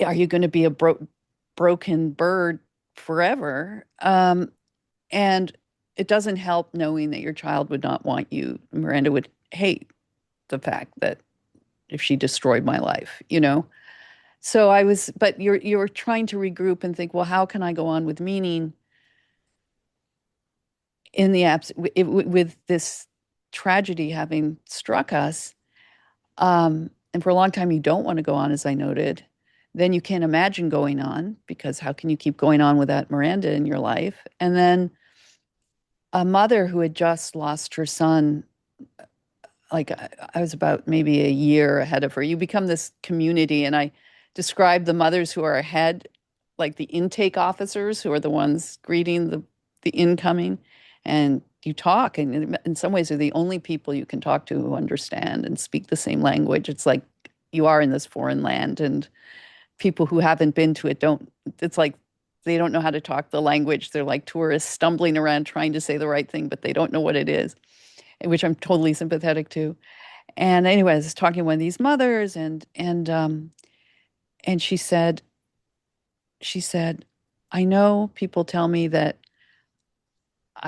Are you going to be a broken bird forever? And it doesn't help knowing that your child would not want you. Miranda would hate the fact that if she destroyed my life, So but you're trying to regroup and think, well, how can I go on with meaning in the with this tragedy having struck us? And for a long time, you don't want to go on, as I noted. Then you can't imagine going on because how can you keep going on without Miranda in your life? And then a mother who had just lost her son, like I was about maybe a year ahead of her. You become this community, and I describe the mothers who are ahead, like the intake officers who are the ones greeting the incoming, and you talk, and in some ways, they're the only people you can talk to who understand and speak the same language. It's like you are in this foreign land, and people who haven't been to it don't. It's like they don't know how to talk the language. They're like tourists stumbling around trying to say the right thing, but they don't know what it is, which I'm totally sympathetic to. And anyway, I was talking to one of these mothers, and she said, I know people tell me that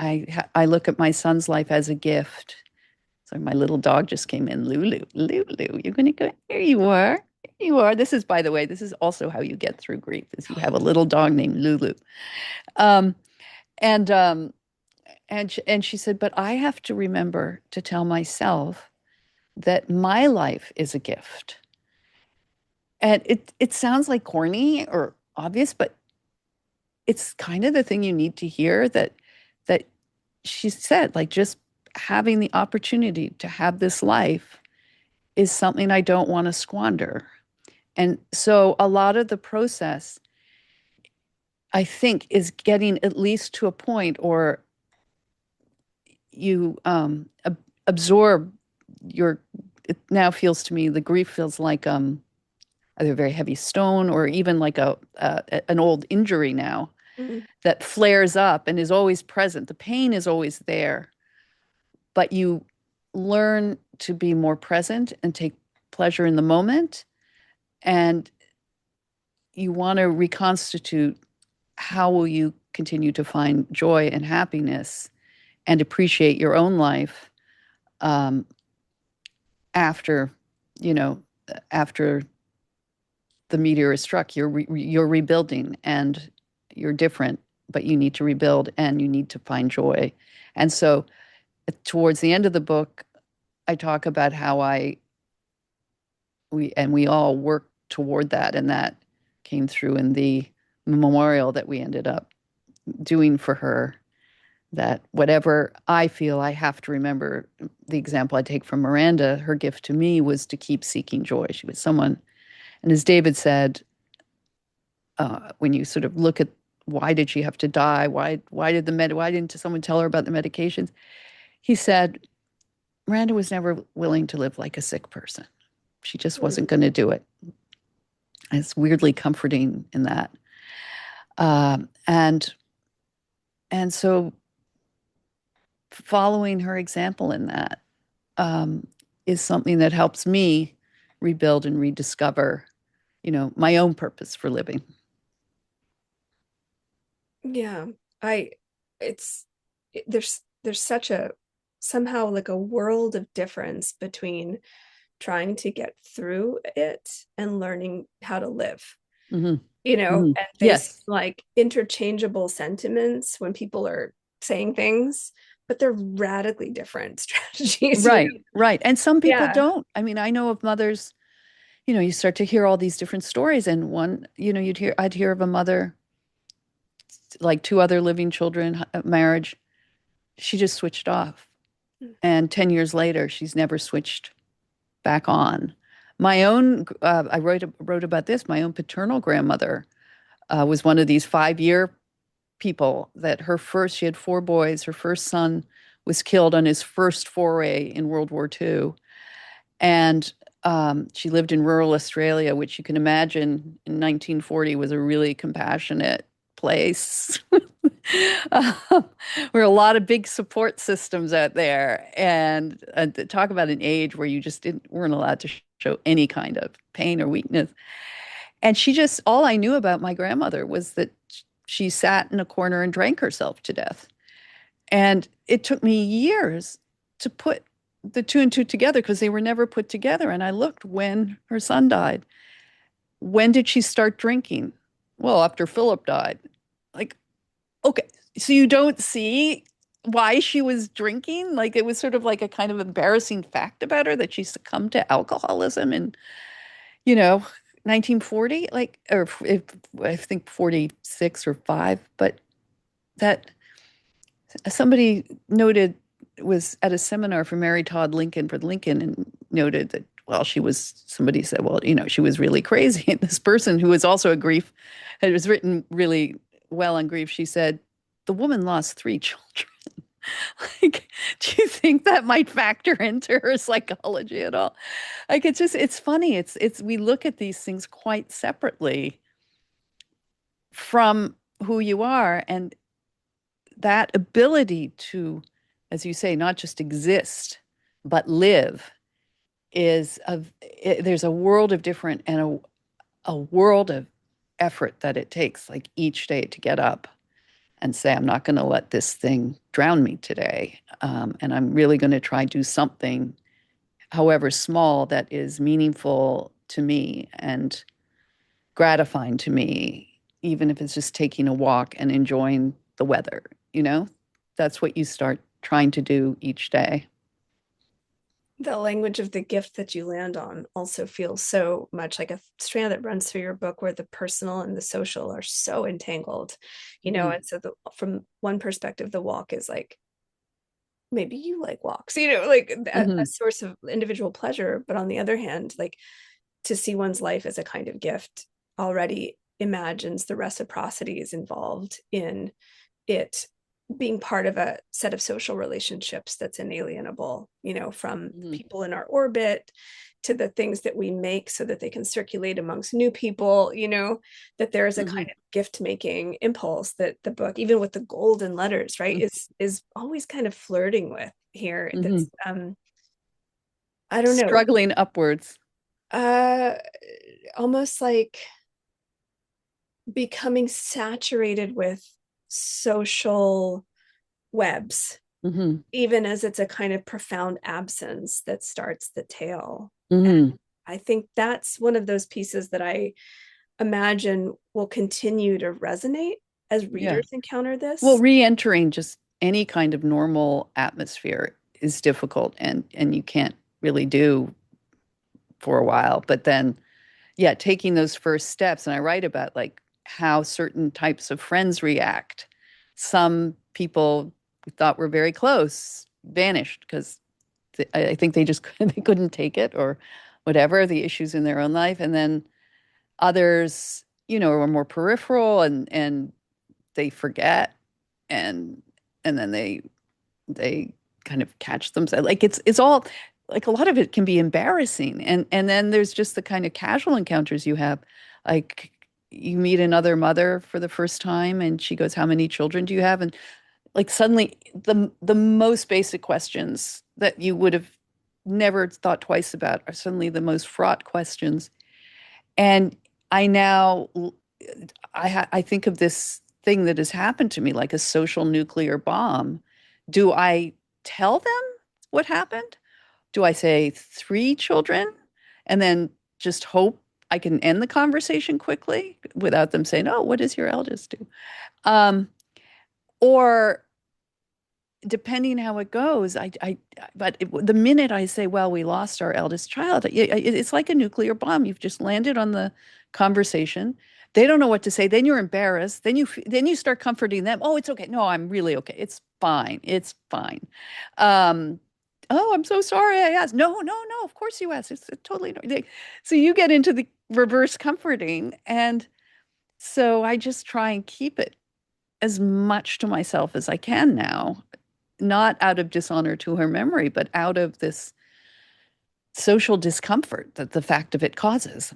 I look at my son's life as a gift. So my little dog just came in. Lulu, Lulu, you're going to go. Here you are. Here you are. This is, by the way, this is also how you get through grief. Is you have a little dog named Lulu, um, and and she said, but I have to remember to tell myself that my life is a gift. And it sounds like corny or obvious, but it's kind of the thing you need to hear that she said, like just having the opportunity to have this life is something I don't want to squander. And so a lot of the process, I think, is getting at least to a point, or you absorb your, it now feels to me, the grief feels like either a very heavy stone or even like an old injury now that flares up and is always present. The pain is always there, but you learn to be more present and take pleasure in the moment. And you want to reconstitute, how will you continue to find joy and happiness and appreciate your own life after, after the meteor is struck. You're rebuilding, and you're different, but you need to rebuild and you need to find joy. And so towards the end of the book, I talk about how we all work toward that, and that came through in the memorial that we ended up doing for her, that whatever I feel, I have to remember. The example I take from Miranda, her gift to me was to keep seeking joy. She was someone, and as David said, when you sort of look at why did she have to die? Why didn't someone tell her about the medications? He said, Miranda was never willing to live like a sick person. She just wasn't going to do it. And it's weirdly comforting in that. And so following her example in that is something that helps me rebuild and rediscover, my own purpose for living. Yeah. I it's there's such a somehow like a world of difference between trying to get through it and learning how to live. Mm-hmm. And they seem Yes. like interchangeable sentiments when people are saying things, but they're radically different strategies. Right. And some people Yeah. don't. I mean, I know of mothers, you start to hear all these different stories. And one, I'd hear of a mother, like two other living children, marriage. She just switched off. And 10 years later, she's never switched back on. My own, I wrote about this. My own paternal grandmother was one of these 5-year people that she had 4 boys. Her first son was killed on his first foray in World War II. And she lived in rural Australia, which you can imagine in 1940 was a really compassionate place. There were a lot of big support systems out there. And talk about an age where you just weren't allowed to show any kind of pain or weakness. And all I knew about my grandmother was that she sat in a corner and drank herself to death. And it took me years to put the two and two together because they were never put together. And I looked when her son died. When did she start drinking? Well, after Philip died. Like, okay, so you don't see why she was drinking? Like, it was sort of like a kind of embarrassing fact about her that she succumbed to alcoholism in, 1940, I think 46 or 5. But that somebody noted, was at a seminar for Mary Todd Lincoln for Lincoln, and noted that, well, somebody said, well, she was really crazy. And this person who was also had written really well on grief, she said, the woman lost 3 children. Like, do you think that might factor into her psychology at all? Like, it's funny. We look at these things quite separately from who you are. And that ability to, as you say, not just exist, but live there's a world of different and a world of effort that it takes, like each day, to get up and say, I'm not going to let this thing drown me today. And I'm really going to try to do something, however small, that is meaningful to me and gratifying to me, even if it's just taking a walk and enjoying the weather. That's what you start trying to do each day. The language of the gift that you land on also feels so much like a strand that runs through your book, where the personal and the social are so entangled, and so from one perspective, the walk is like, maybe you like walks, like a source of individual pleasure. But on the other hand, like, to see one's life as a kind of gift already imagines the reciprocities involved in it being part of a set of social relationships that's inalienable, from people in our orbit to the things that we make so that they can circulate amongst new people, that there is a kind of gift making impulse that the book, even with the golden letters, right, is always kind of flirting with here. That's, I don't know. Struggling upwards. Almost like becoming saturated with social webs, even as it's a kind of profound absence that starts the tale. And I think that's one of those pieces that I imagine will continue to resonate as readers encounter this. Well, re-entering just any kind of normal atmosphere is difficult, and you can't really do for a while. But then, taking those first steps, and I write about like how certain types of friends react. Some people we thought were very close vanished because I think they couldn't take it, or whatever the issues in their own life. And then others, were more peripheral, and they forget, and then they kind of catch themselves. Like, it's all, like, a lot of it can be embarrassing. And then there's just the kind of casual encounters you have, like, you meet another mother for the first time and she goes, how many children do you have? And like suddenly the most basic questions that you would have never thought twice about are suddenly the most fraught questions. And I now I think of this thing that has happened to me like a social nuclear bomb. Do I tell them what happened? Do I say 3 children and then just hope I can end the conversation quickly without them saying, "Oh, what does your eldest do?" Um, or depending how it goes, the minute I say, well, we lost our eldest child, it's like a nuclear bomb. You've just landed on the conversation. They don't know what to say. Then you're embarrassed. Then you start comforting them. Oh, it's okay. No, I'm really okay. It's fine. It's fine. Um, oh, I'm so sorry I asked. No, no, no. Of course you asked. It's totally no. So you get into the reverse comforting. And so I just try and keep it as much to myself as I can now, not out of dishonor to her memory, but out of this social discomfort that the fact of it causes.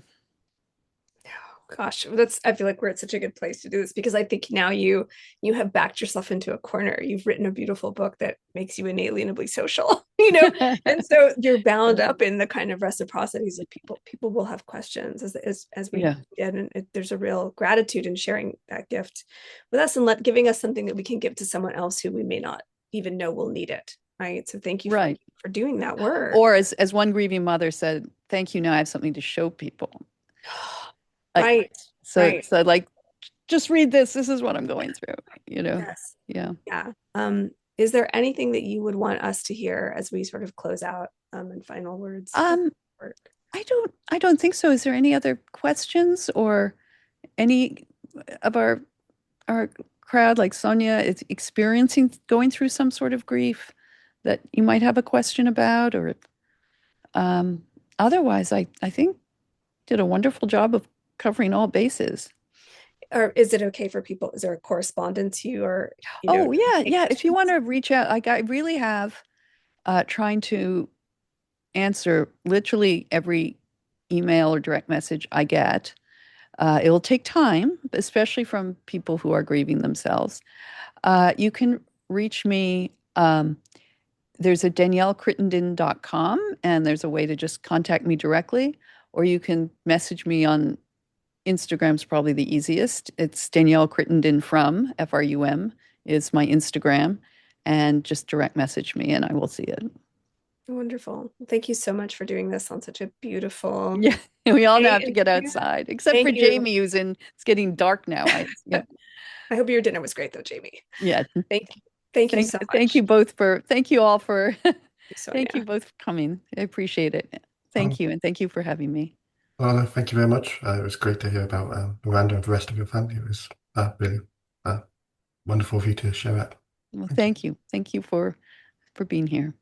Gosh, I feel like we're at such a good place to do this, because I think now you have backed yourself into a corner. You've written a beautiful book that makes you inalienably social, and so you're bound up in the kind of reciprocities of people will have questions as we did, and there's a real gratitude in sharing that gift with us and giving us something that we can give to someone else who we may not even know will need it. Right. So thank you for doing that work. Or as one grieving mother said, thank you. Now I have something to show people. Right. So like, just read this. This is what I'm going through, Yes. Yeah. Is there anything that you would want us to hear as we sort of close out, and final words? I don't think so. Is there any other questions, or any of our crowd, like Sonia, is going through some sort of grief that you might have a question about? Or otherwise, I think did a wonderful job of covering all bases. Or is it okay for people? Is there a correspondence you or yeah. If you want to reach out, like I really have trying to answer literally every email or direct message I get. It will take time, especially from people who are grieving themselves. You can reach me. There's a DanielleCrittenden.com, and there's a way to just contact me directly, or you can message me on Instagram's probably the easiest. It's Danielle Crittenden from FRUM is my Instagram, and just direct message me and I will see it. Wonderful. Thank you so much for doing this on such a beautiful. Yeah, we all have to get outside, except for Jamie, it's getting dark now. I hope your dinner was great though, Jamie. Yeah. Thank you so much. Thank you all for thank you both for coming. I appreciate it. Thank you. And thank you for having me. Well, thank you very much. It was great to hear about Miranda and the rest of your family. It was really wonderful for you to share that. Well, thank you. Thank you for being here.